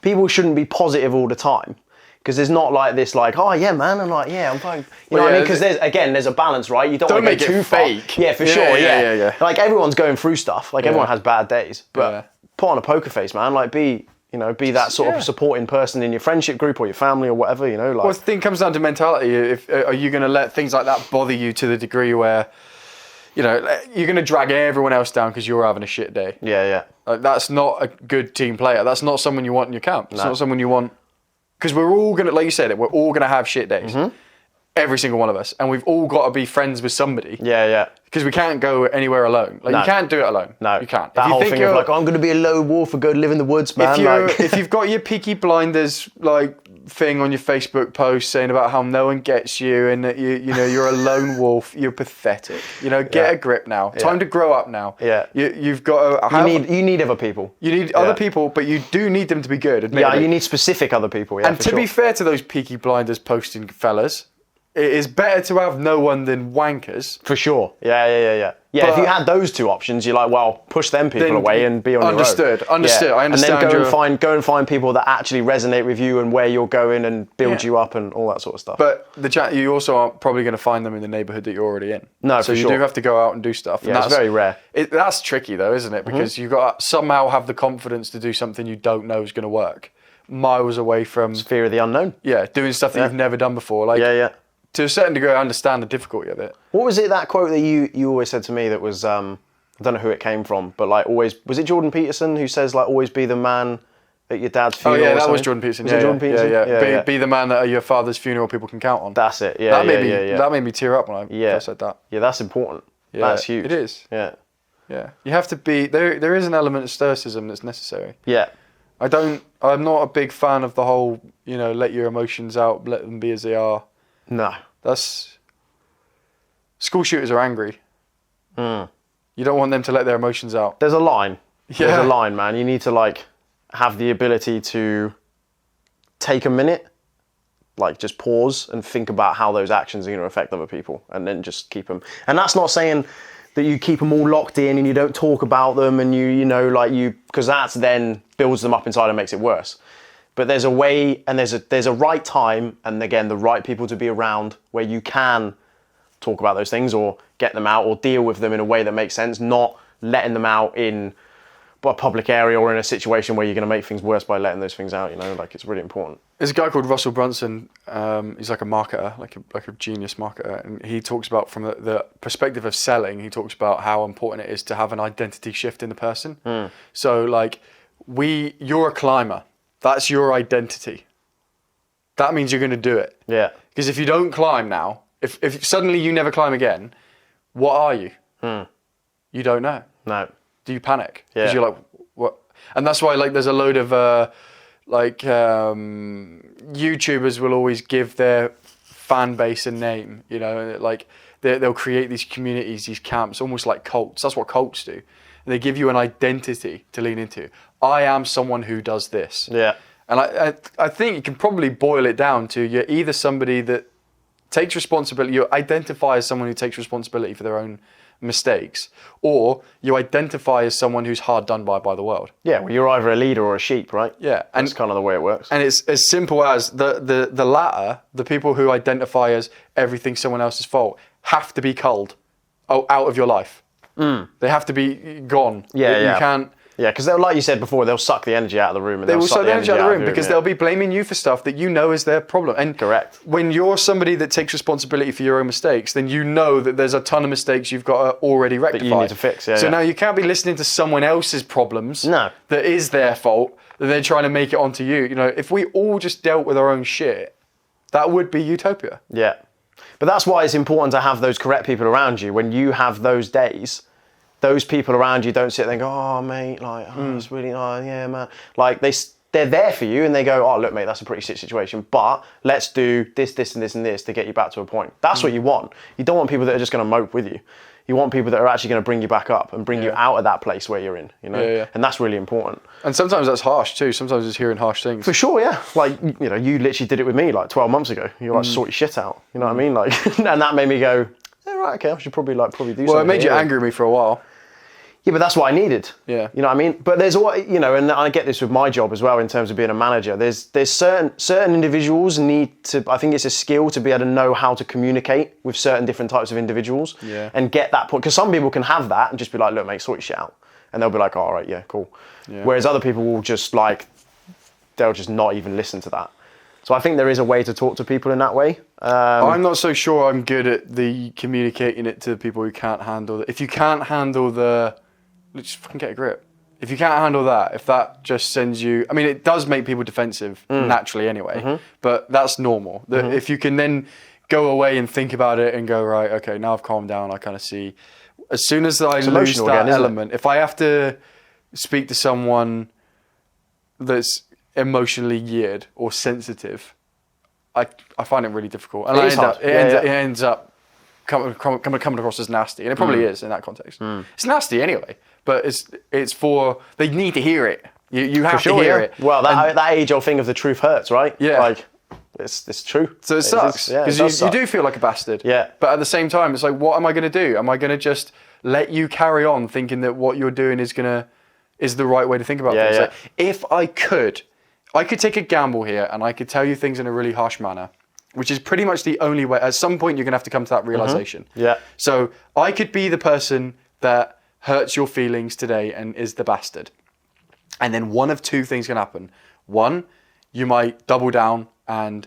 people shouldn't be positive all the time. Because there's not like this, like, oh yeah, man, and like, yeah, I'm fine. You know what I mean? Because there's a balance, right? You don't want to go too fake. Yeah, for sure. Yeah. Like everyone's going through stuff. Like everyone has bad days, but put on a poker face, man. Like be that sort of supporting person in your friendship group or your family or whatever. Like. Well, the thing comes down to mentality. Are you going to let things like that bother you to the degree where, you're going to drag everyone else down because you're having a shit day? Yeah. Like, that's not a good team player. That's not someone you want in your camp. It's not someone you want. Because we're all going to, like you said, we're all going to have shit days. Every single one of us. And we've all got to be friends with somebody. Yeah. Because we can't go anywhere alone. Like, you can't do it alone. No. You can't. That whole thing of like, I'm going to be a lone wolf and go live in the woods, man. If you've got your Peaky Blinders, like, thing on your Facebook post saying about how no one gets you and that you're a lone wolf, you're pathetic. Get a grip now. Time to grow up now. Yeah. You've got to... You need other people. You need other people, but you do need them to be good, admittedly. Yeah, you need specific other people, yeah, and to be fair to those Peaky Blinders posting fellas, it is better to have no one than wankers. For sure. Yeah. Yeah, but if you had those two options, you're like, well, push them people away and be on your own. Understood. Yeah. I understand. And then go and find people that actually resonate with you and where you're going and build you up and all that sort of stuff. But you also aren't probably going to find them in the neighbourhood that you're already in. No, so you do have to go out and do stuff. Yeah, that's very rare. That's tricky though, isn't it? Because you've got to somehow have the confidence to do something you don't know is going to work. Miles away from... It's fear of the unknown. Yeah, doing stuff that you've never done before. Like, to a certain degree, I understand the difficulty of it. What was it, that quote that you always said to me that was, I don't know who it came from, but like always, was it Jordan Peterson who says like always be the man at your dad's funeral? Oh yeah, that was Jordan Peterson. Was it Jordan Peterson? Yeah. Be the man that at your father's funeral people can count on. That's it, That made me tear up when I first said that. Yeah, that's important. Yeah, that's huge. It is. Yeah. Yeah. You have to be, there is an element of stoicism that's necessary. Yeah. I'm not a big fan of the whole, let your emotions out, let them be as they are. No. School shooters are angry. You don't want them to let their emotions out. There's a line. Yeah. There's a line, man. You need to like have the ability to take a minute, like just pause and think about how those actions are going to affect other people and then just keep them. And that's not saying that you keep them all locked in and you don't talk about them and because that's then builds them up inside and makes it worse. But there's a way and there's a right time and again, the right people to be around where you can talk about those things or get them out or deal with them in a way that makes sense, not letting them out in a public area or in a situation where you're going to make things worse by letting those things out, like it's really important. There's a guy called Russell Brunson, he's like a marketer, like a genius marketer, and he talks about from the perspective of selling, he talks about how important it is to have an identity shift in the person. So like, you're a climber, that's your identity. That means you're going to do it. Yeah. Because if you don't climb now, if suddenly you never climb again, what are you? You don't know. No. Do you panic? Because you're like, what? And that's why like there's a load of YouTubers will always give their fan base a name, like they'll create these communities, these camps, almost like cults. That's what cults do. And they give you an identity to lean into. I am someone who does this. Yeah. And I think you can probably boil it down to you're either somebody that takes responsibility, you identify as someone who takes responsibility for their own mistakes, or you identify as someone who's hard done by the world. Yeah, well, you're either a leader or a sheep, right? Yeah. And that's kind of the way it works. And it's as simple as the latter, the people who identify as everything someone else's fault, have to be culled out of your life. They have to be gone. You can't... Yeah, because like you said before, they'll suck the energy out of the room. And they will suck the energy out of the room because they'll be blaming you for stuff that is their problem. And correct. When you're somebody that takes responsibility for your own mistakes, then you know that there's a ton of mistakes you've got to already rectify. That you need to fix, So now you can't be listening to someone else's problems that is their fault, that they're trying to make it onto you. If we all just dealt with our own shit, that would be utopia. Yeah. But that's why it's important to have those correct people around you. When you have those days, those people around you don't sit there and go, oh, mate, like, it's really, yeah, man. Like, they're there for you and they go, oh, look, mate, that's a pretty shit situation, but let's do this, this, and this, and this to get you back to a point. That's what you want. You don't want people that are just going to mope with you. You want people that are actually going to bring you back up and bring you out of that place where you're in, you know? Yeah. And that's really important. And sometimes that's harsh too. Sometimes it's hearing harsh things. For sure, yeah. Like, you know, you literally did it with me like 12 months ago. You're like, sort your shit out. You know what I mean? Like, and that made me go, right, okay, I should probably do something. Well, it made you angry at me for a while. Yeah, but that's what I needed. Yeah. You know what I mean? But there's what, you know, and I get this with my job as well in terms of being a manager. There's certain individuals need to, I think it's a skill to be able to know how to communicate with certain different types of individuals and get that point. Because some people can have that and just be like, look, mate, sort your shit out. And they'll be like, oh, all right, yeah, cool. Yeah. Whereas other people will just like, they'll just not even listen to that. So I think there is a way to talk to people in that way. I'm not so sure I'm good at the communicating it to people who can't handle it. If you can't handle just fucking get a grip. If you can't handle that, if that just sends you... I mean, it does make people defensive naturally anyway, but that's normal. If you can then go away and think about it and go, right, okay, now I've calmed down, I kind of see... As soon as I lose that element, if I have to speak to someone that's emotionally geared or sensitive, I find it really difficult. And it ends up coming across as nasty, and it probably is in that context. It's nasty anyway, but it's for... They need to hear it. You have to hear it. Well, that age-old thing of the truth hurts, right? Yeah. Like, it's true. So it sucks, because you do feel like a bastard. Yeah. But at the same time, it's like, what am I going to do? Am I going to just let you carry on thinking that what you're doing is the right way to think about things? Yeah. Like, if I could take a gamble here and I could tell you things in a really harsh manner, which is pretty much the only way. At some point, you're going to have to come to that realization. Yeah. So I could be the person that hurts your feelings today and is the bastard. And then one of two things can happen. One, you might double down and,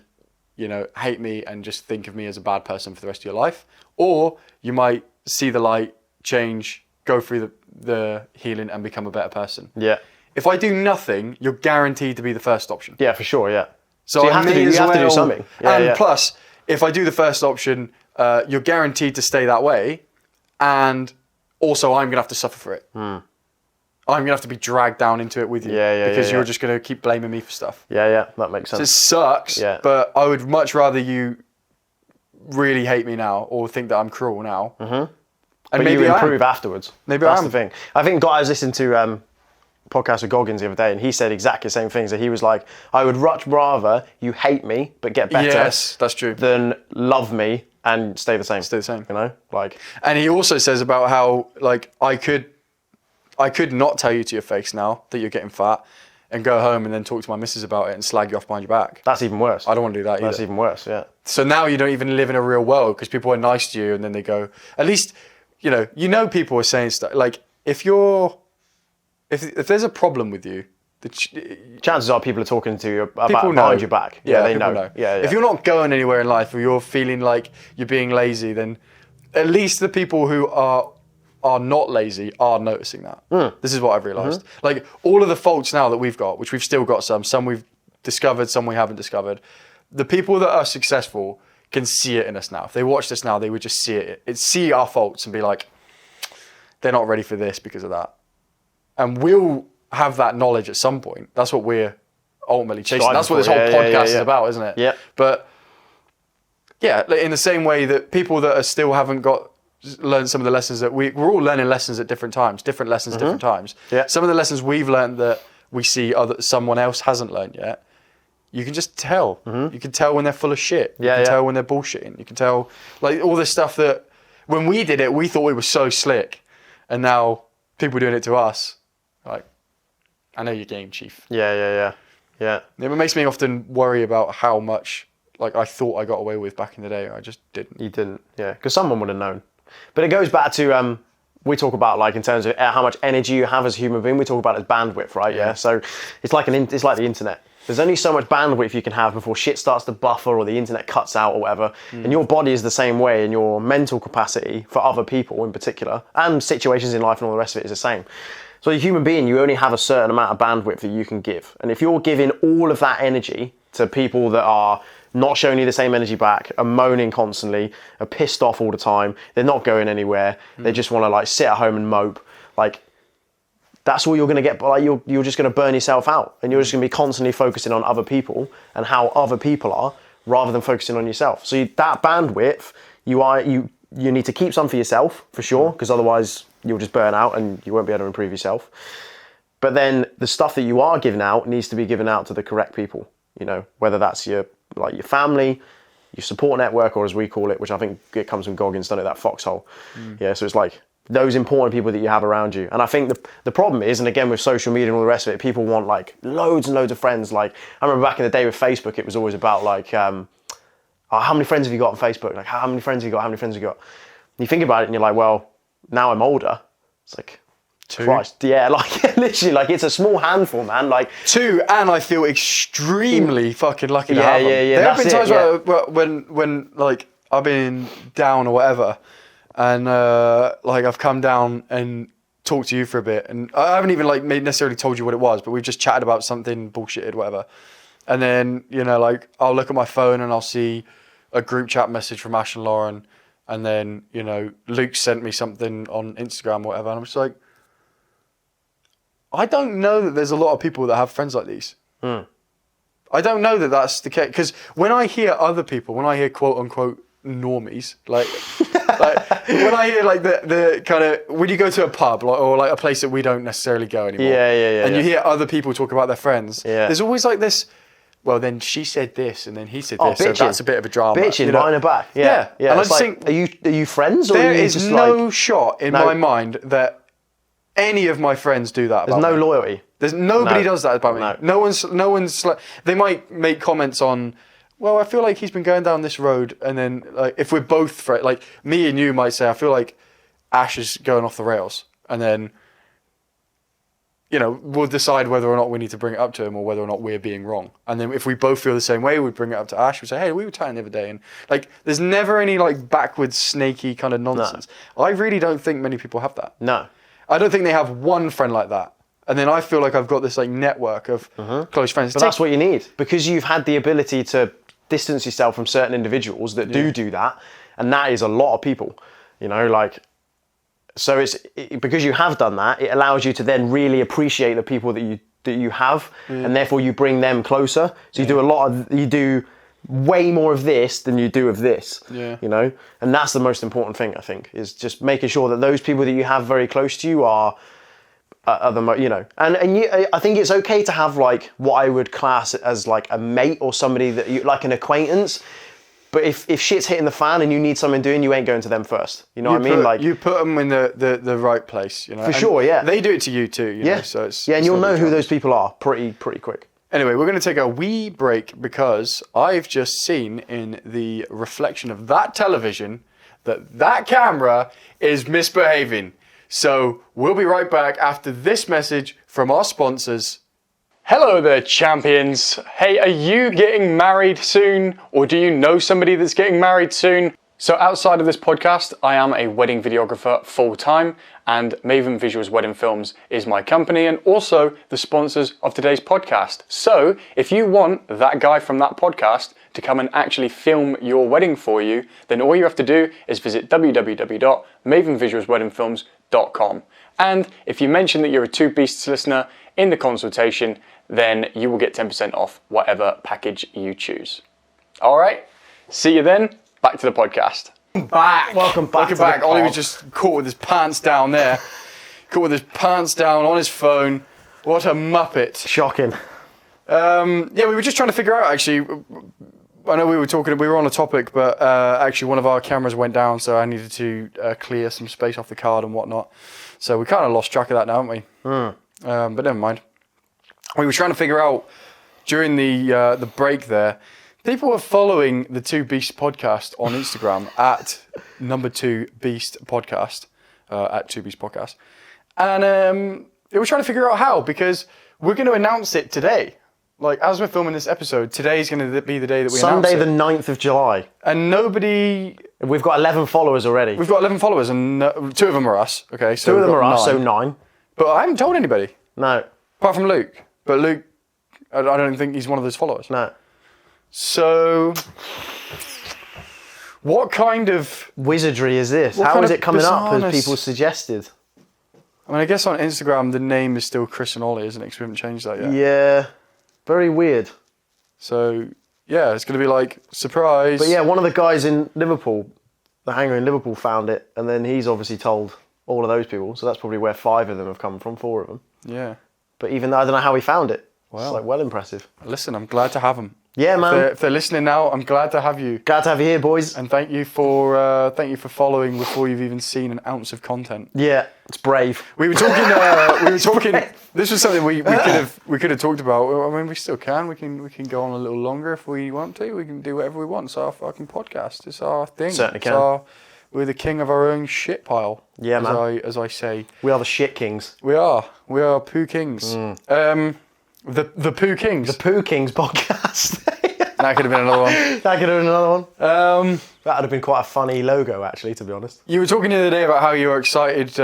you know, hate me and just think of me as a bad person for the rest of your life. Or you might see the light, change, go through the healing and become a better person. Yeah. If I do nothing, you're guaranteed to be the first option. Yeah, for sure, yeah. So you have to do something. Yeah, and plus, if I do the first option, you're guaranteed to stay that way. And also, I'm going to have to suffer for it. I'm going to have to be dragged down into it with you. Because you're just going to keep blaming me for stuff. Yeah, that makes sense. So it sucks, but I would much rather you really hate me now or think that I'm cruel now. And but maybe you improve afterwards. Maybe That's the thing. I think I was listening to a podcast with Goggins the other day, and he said exactly the same things. That he was like, I would much rather you hate me but get better. Yes, that's true. Than love me and stay the same. Stay the same. You know, like. And he also says about how like I could not tell you to your face now that you're getting fat, and go home and then talk to my missus about it and slag you off behind your back. That's even worse. I don't want to do that either. That's even worse. Yeah. So now you don't even live in a real world because people are nice to you, and then they go. At least you know people are saying stuff like if there's a problem with you. Chances are people are talking to you about behind your back. Yeah, they know. Yeah. If you're not going anywhere in life or you're feeling like you're being lazy, then at least the people who are not lazy are noticing that. This is what I've realised. Like all of the faults now that we've got, which we've still got some we've discovered, some we haven't discovered. The people that are successful can see it in us now. If they watched us now, they would just see our faults and be like, they're not ready for this because of that. And we'll have that knowledge at some point. That's what we're ultimately chasing. That's what this whole podcast is about, isn't it? Yeah. But yeah, in the same way that people that are still haven't learned some of the lessons that we're all learning lessons at different times, different lessons at different times. Yeah. Some of the lessons we've learned that we see someone else hasn't learned yet. You can just tell. You can tell when they're full of shit. You can tell when they're bullshitting. You can tell like all this stuff that when we did it, we thought we were so slick, and now people doing it to us. Like, I know your game, chief. Yeah. It makes me often worry about how much like I thought I got away with back in the day. I just didn't. You didn't, yeah, because someone would have known. But it goes back to we talk about like in terms of how much energy you have as a human being. We talk about it as bandwidth, right? Yeah. So it's like it's like the internet. There's only so much bandwidth you can have before shit starts to buffer or the internet cuts out or whatever. And your body is the same way, and your mental capacity for other people in particular and situations in life and all the rest of it is the same. So as a human being, you only have a certain amount of bandwidth that you can give. And if you're giving all of that energy to people that are not showing you the same energy back, are moaning constantly, are pissed off all the time, they're not going anywhere, they just want to like sit at home and mope, like that's all you're going to get. Like you're just going to burn yourself out, and you're just going to be constantly focusing on other people and how other people are, rather than focusing on yourself. So that bandwidth, you need to keep some for yourself for sure, because otherwise you'll just burn out and you won't be able to improve yourself. But then the stuff that you are giving out needs to be given out to the correct people. You know, whether that's your family, your support network, or as we call it, which I think it comes from Goggins, done it, that foxhole. Yeah, so it's like those important people that you have around you. And I think the problem is, and again with social media and all the rest of it, people want like loads and loads of friends. Like I remember back in the day with Facebook, it was always about like, how many friends have you got on Facebook? Like how many friends have you got? How many friends have you got? And you think about it and you're like, well, now I'm older. It's like, 2. Christ, yeah, like literally, like it's a small handful, man. Like 2, and I feel extremely fucking lucky to Yeah, have them. yeah, yeah, There have been that's times it, where when like I've been down or whatever, and like I've come down and talked to you for a bit, and I haven't even like necessarily told you what it was, but we've just chatted about something bullshitted, whatever. And then like I'll look at my phone and I'll see a group chat message from Ash and Lauren, and then Luke sent me something on Instagram or whatever, and I'm just like, I don't know that there's a lot of people that have friends like these. I don't know that that's the case, because when I hear other people, when I hear quote unquote normies, like when I hear like the kind of, when you go to a pub or like a place that we don't necessarily go anymore, and you hear other people talk about their friends, there's always like this, well then she said this and then he said this, so that's a bit of a drama. Bitching behind her back. Yeah. And I It's just like, think, are you friends? Or there are you is just no like, shot in my mind that any of my friends do that about there's no me. loyalty. There's nobody does that about me. No one's like, they might make comments on, well, I feel like he's been going down this road, and then like if we're both like me and you might say, I feel like Ash is going off the rails, and then we'll decide whether or not we need to bring it up to him or whether or not we're being wrong. And then if we both feel the same way, we bring it up to Ash. We say, hey, we were chatting the other day, and like there's never any like backwards snaky kind of nonsense. No. I really don't think many people have that. No. I don't think they have one friend like that. And then I feel like I've got this like network of close friends. But that's what you need, because you've had the ability to distance yourself from certain individuals that do that. And that is a lot of people, so because you have done that, it allows you to then really appreciate the people that you have, and therefore you bring them closer. So you do way more of this than you do of this, and that's the most important thing, I think, is just making sure that those people that you have very close to you are the I think it's okay to have like what I would class as like a mate or somebody that you like, an acquaintance. But if shit's hitting the fan and you need something doing, you ain't going to them first. You know what I mean? Like you put them in the right place, For sure, yeah. They do it to you too, you know. So and you'll know who those people are pretty quick. Anyway, we're going to take a wee break because I've just seen in the reflection of that television that camera is misbehaving. So we'll be right back after this message from our sponsors. Hello there, champions. Hey, are you getting married soon? Or do you know somebody that's getting married soon? So outside of this podcast, I am a wedding videographer full-time, and Maven Visuals Wedding Films is my company and also the sponsors of today's podcast. So if you want that guy from that podcast to come and actually film your wedding for you, then all you have to do is visit www.mavenvisualsweddingfilms.com. And if you mention that you're a Two Beasts listener in the consultation, then you will get 10% off whatever package you choose. All right, see you then. Back to the podcast. Welcome back. Ollie was just caught with his pants down there. Caught with his pants down on his phone. What a muppet. Shocking. We were just trying to figure out, actually, I know we were on a topic, but actually one of our cameras went down, so I needed to clear some space off the card and whatnot. So we kind of lost track of that now, haven't we? But never mind. We were trying to figure out during the break there, people were following the Two Beasts podcast on Instagram at #2Beast podcast, at 2Beast podcast. And we were trying to figure out how, because we're going to announce it today. Like, as we're filming this episode, today's going to be the day that we announce it. Sunday the 9th of July. And nobody... We've got 11 followers already. We've got 11 followers, and 2 of them are us. Okay, so 2 of them are us, 9. so 9. But I haven't told anybody. No. Apart from Luke. But Luke, I don't think he's one of those followers. No. So, what kind of wizardry is this? How is it coming up as people suggested? I mean, I guess on Instagram the name is still Chris and Ollie, isn't it? Because we haven't changed that yet. Yeah, very weird. So yeah, it's going to be like surprise. But yeah, one of the guys in Liverpool, the hanger in Liverpool, found it, and then he's obviously told all of those people. So that's probably where 5 of them have come from, 4 of them. Yeah. But even though I don't know how he found it. Wow. It's like well impressive. Listen, I'm glad to have them. Yeah, man. If they're listening now, I'm glad to have you. Glad to have you here, boys. And thank you for following before you've even seen an ounce of content. Yeah, it's brave. We were talking. This was something we could have talked about. I mean, we still can. We can go on a little longer if we want to. We can do whatever we want. It's our fucking podcast. It's our thing. Certainly can. We're the king of our own shit pile. Yeah, man. As I say. We are the shit kings. We are poo kings. The Poo Kings. The Poo Kings podcast. That could have been another one. That could have been another one. That would have been quite a funny logo, actually, to be honest. You were talking the other day about how you were excited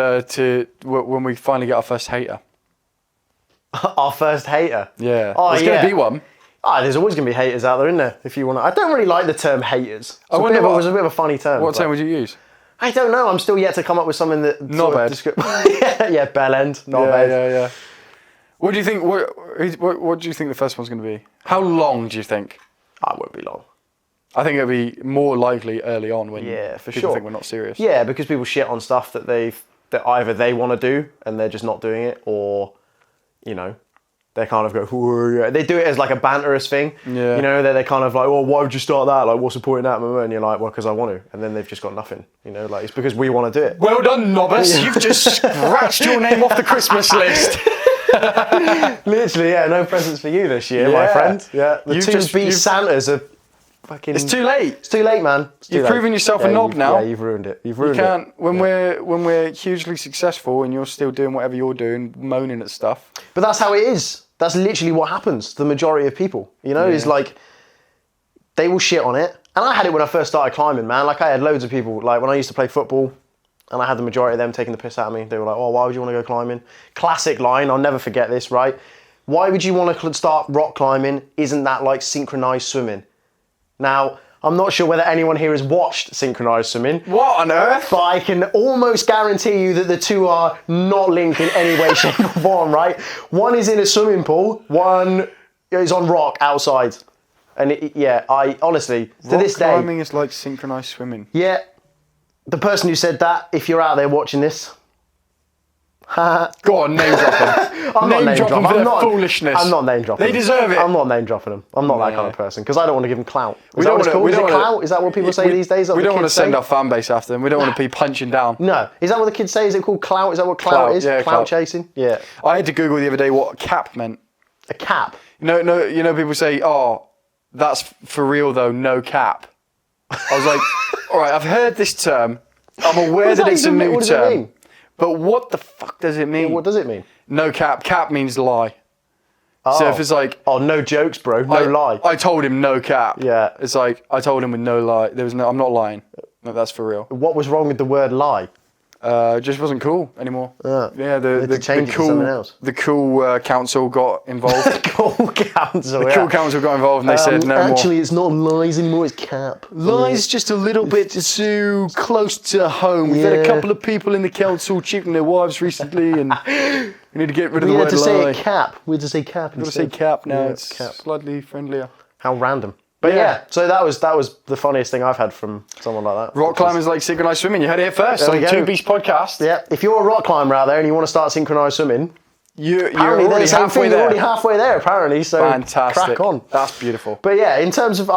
when we finally get our first hater. Our first hater? Yeah. Oh, there's going to be one. There's always going to be haters out there, isn't there? If you want to. I don't really like the term haters. It was a bit of a funny term. What term would you use? I don't know. I'm still yet to come up with something that... Knobhead. Yeah, bell end. Knobhead. Yeah. What do you think? What do you think the first one's going to be? How long do you think? It won't be long. I think it'll be more likely early on when for people sure. think we're not serious. Yeah, because people shit on stuff that either they want to do and they're just not doing it, or they kind of go. They do it as like a banterous thing. Yeah. They're kind of like, oh, why would you start that? Like, what's the point in that? And you're like, well, because I want to. And then they've just got nothing. Like it's because we want to do it. Well done, novice. You've just scratched your name off the Christmas list. Literally, yeah, no presents for you this year, my friend. Yeah, the two Santas are fucking... It's too late. It's too late, man. You've proven yourself a knob now. Yeah, you've ruined it. You can't... When we're hugely successful and you're still doing whatever you're doing, moaning at stuff. But that's how it is. That's literally what happens to the majority of people. Is like, they will shit on it. And I had it when I first started climbing, man. Like, I had loads of people, like, when I used to play football, and I had the majority of them taking the piss out of me. They were like, oh, why would you want to go climbing? Classic line, I'll never forget this, right? Why would you want to start rock climbing? Isn't that like synchronized swimming? Now, I'm not sure whether anyone here has watched synchronized swimming. What on earth? But I can almost guarantee you that the two are not linked in any way, shape or form, right? One is in a swimming pool, one is on rock outside. And I honestly, to this day... Rock climbing is like synchronized swimming. Yeah. The person who said that, if you're out there watching this, go on, name drop them. I'm not name dropping them. Foolishness. I'm not name dropping them. They deserve it. I'm not name dropping them. I'm not that kind of person because I don't want to give them clout. Is that clout? Is that what people say these days? We don't want to send our fan base after them. We don't want to be punching down. No. Is that what the kids say? Is it called clout? Is that what clout is? Yeah, clout chasing? Yeah. I had to Google the other day what cap meant. A cap? No. People say, oh, that's for real though, no cap. I was like, all right, I've heard this term. I'm aware that it's a new term. But what the fuck does it mean? Yeah, what does it mean? No cap. Cap means lie. Oh. So if it's like... Oh, no jokes, bro. No lie. I told him no cap. Yeah. It's like, I told him with no lie. I'm not lying. No, that's for real. What was wrong with the word lie? It just wasn't cool anymore. Yeah, the cool council got involved. The cool council got involved and they said no more. Actually, it's not lies anymore, it's cap. Lies just a little bit too close to home. We've had a couple of people in the council cheating their wives recently and we need to get rid of the word lie. We had to say cap. We had to say cap. We've got to say cap now. It's slightly friendlier. How random. But yeah, so that was the funniest thing I've had from someone like that. Rock climbing is like synchronized swimming. You heard it here first on the Two Beast podcast. Yeah, if you're a rock climber out there and you want to start synchronized swimming, you're already halfway there. You're already halfway there, apparently. So fantastic. Crack on. That's beautiful. But yeah, in terms of,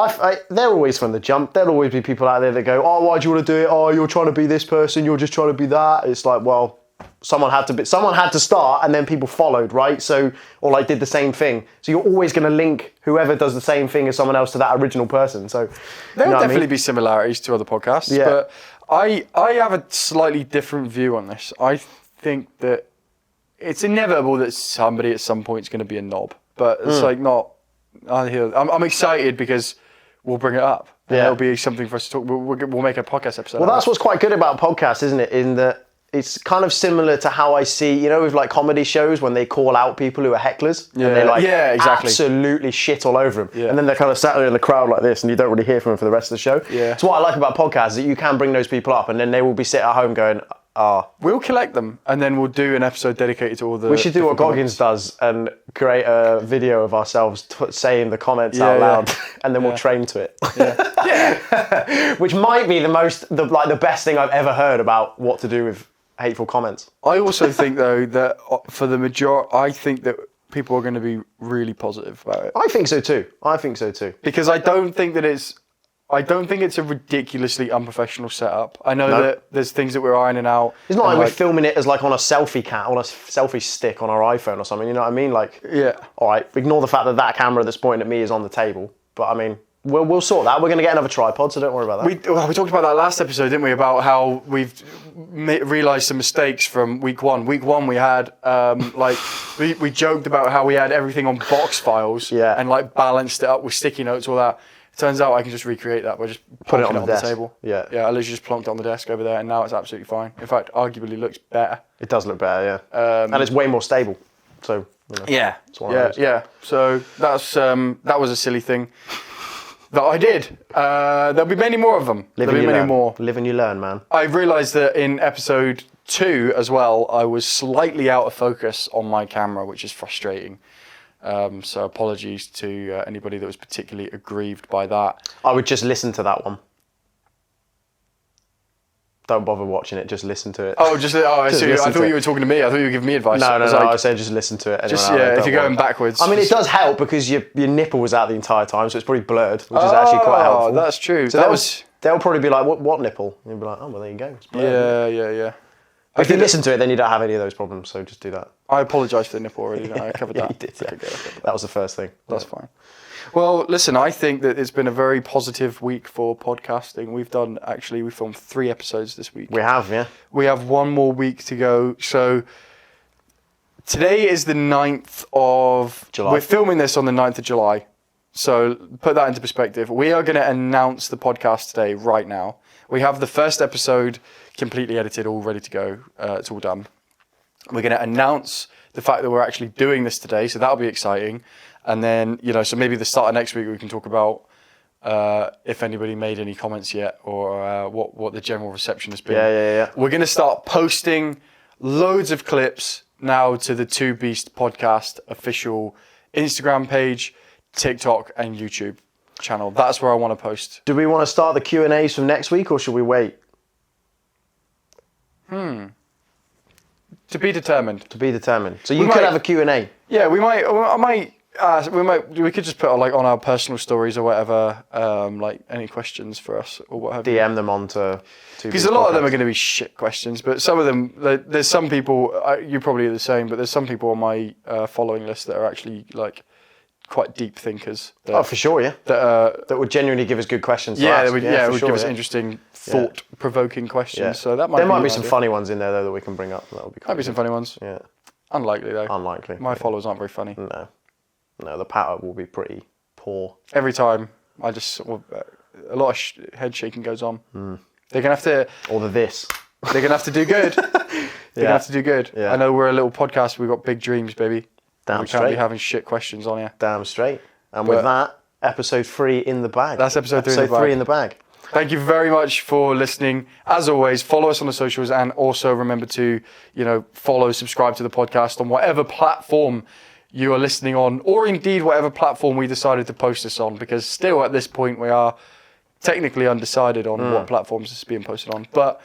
they're always from the jump. There'll always be people out there that go, oh, why do you want to do it? Oh, you're trying to be this person. You're just trying to be that. It's like, well, someone had to start, and then people followed, right? So, or like did the same thing. So you're always going to link whoever does the same thing as someone else to that original person. So there'll definitely be similarities to other podcasts. Yeah. But I have a slightly different view on this. I think that it's inevitable that somebody at some point is going to be a knob, but it's like not. I'm excited because we'll bring it up. Yeah, it'll be something for us to talk. We'll make a podcast episode. Well, that's what's quite good about podcasts, isn't it? In that it's kind of similar to how I see, with like comedy shows when they call out people who are hecklers and they like absolutely shit all over them. Yeah. And then they're kind of sat there in the crowd like this and you don't really hear from them for the rest of the show. Yeah. So what I like about podcasts is that you can bring those people up and then they will be sitting at home going, We'll collect them, and then we'll do an episode dedicated to all the... We should do what Goggins does and create a video of ourselves saying the comments out loud, and then we'll train to it. Yeah. Which might be the best thing I've ever heard about what to do with hateful comments. I also think, though, that for the majority, I think that people are going to be really positive about it. I think so too. Because I don't think it's a ridiculously unprofessional setup. I know that there's things that we're ironing out. It's not like we're filming it as like on a selfie stick on our iPhone or something, you know what I mean? Like, all right, ignore the fact that camera that's pointing at me is on the table. But I mean, we'll sort that. We're going to get another tripod, so don't worry about that. We talked about that last episode, didn't we? About how we've realised some mistakes from week one. Week one, we had we joked about how we had everything on box files and like balanced it up with sticky notes, all that. Turns out I can just recreate that by just putting it on the table. Yeah, I literally just plonked it on the desk over there, and now it's absolutely fine. In fact, arguably looks better. It does look better, yeah. And it's way more stable. So yeah. So that was a silly thing that I did. There'll be many more of them. Live and you learn, man. I realised that in episode 2 as well, I was slightly out of focus on my camera, which is frustrating. So apologies to anybody that was particularly aggrieved by that. I would just listen to that one. Don't bother watching it, just listen to it. I see. I thought you were talking to me. I thought you were giving me advice. No, I said just listen to it. If you're going backwards. I mean, it does help because your nipple was out the entire time, so it's probably blurred, which is actually quite helpful. Oh, that's true. So they'll probably be like, what nipple? And you'll be like, oh, well, there you go. It's blurred. Yeah. If you listen to it, then you don't have any of those problems, so just do that. I apologise for the nipple already. No, I covered that. You did, yeah. That was the first thing. That's fine. Well, listen, I think that it's been a very positive week for podcasting. We filmed 3 episodes this week. We have, yeah. We have 1 more week to go. So today is the 9th of July. We're filming this on the 9th of July. So put that into perspective. We are going to announce the podcast today, right now. We have the first episode completely edited, all ready to go. It's all done. We're going to announce the fact that we're actually doing this today, so that'll be exciting. And then, so maybe the start of next week we can talk about if anybody made any comments yet, or what the general reception has been. Yeah. We're going to start posting loads of clips now to the Two Beast Podcast official Instagram page, TikTok, and YouTube channel. That's where I want to post. Do we want to start the Q&As from next week, or should we wait? To be determined. So you could have a Q&A. Yeah, we could just put on our personal stories or whatever, like any questions for us or what have you. DM them onto. Because a lot of them are going to be shit questions, but some of them, there's some people, you probably are the same, but there's some people on my following list that are actually like quite deep thinkers. For sure, yeah. That would genuinely give us good questions. That would give us interesting, thought-provoking questions. Yeah. So that might be some funny ones in there though that we can bring up. That would be cool. Might be some funny ones. Yeah. Unlikely though. Unlikely. My followers aren't very funny. No, the patter will be pretty poor. Every time, a lot of head shaking goes on. They're gonna have to. Or this. They're gonna have to do good. They're gonna have to do good. Yeah. I know we're a little podcast. We've got big dreams, baby. Damn straight. We can't be having shit questions on here. Damn straight. And with that, episode 3 in the bag. That's episode 3 in the bag. Thank you very much for listening. As always, follow us on the socials, and also remember to, subscribe to the podcast on whatever platform you are listening on, or indeed whatever platform we decided to post this on, because still at this point we are technically undecided on what platforms this is being posted on. But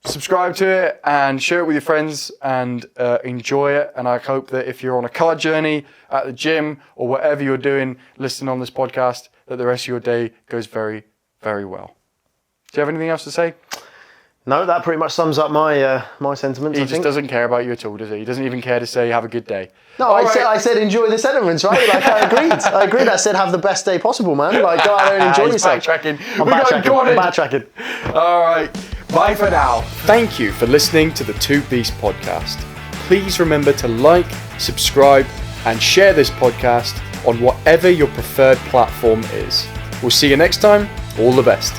subscribe to it and share it with your friends and enjoy it. And I hope that if you're on a car journey, at the gym, or whatever you're doing listening on this podcast, that the rest of your day goes very, very well. Do you have anything else to say? No, that pretty much sums up my my sentiments. He just doesn't care about you at all, does he? He doesn't even care to say have a good day. No, I said enjoy the sentiments, right? Like I agreed. I said have the best day possible, man. Like go out there and enjoy yourself. Backtracking. I'm backtracking. All right. Bye for now. Thank you for listening to the Two Beast Podcast. Please remember to like, subscribe, and share this podcast on whatever your preferred platform is. We'll see you next time. All the best.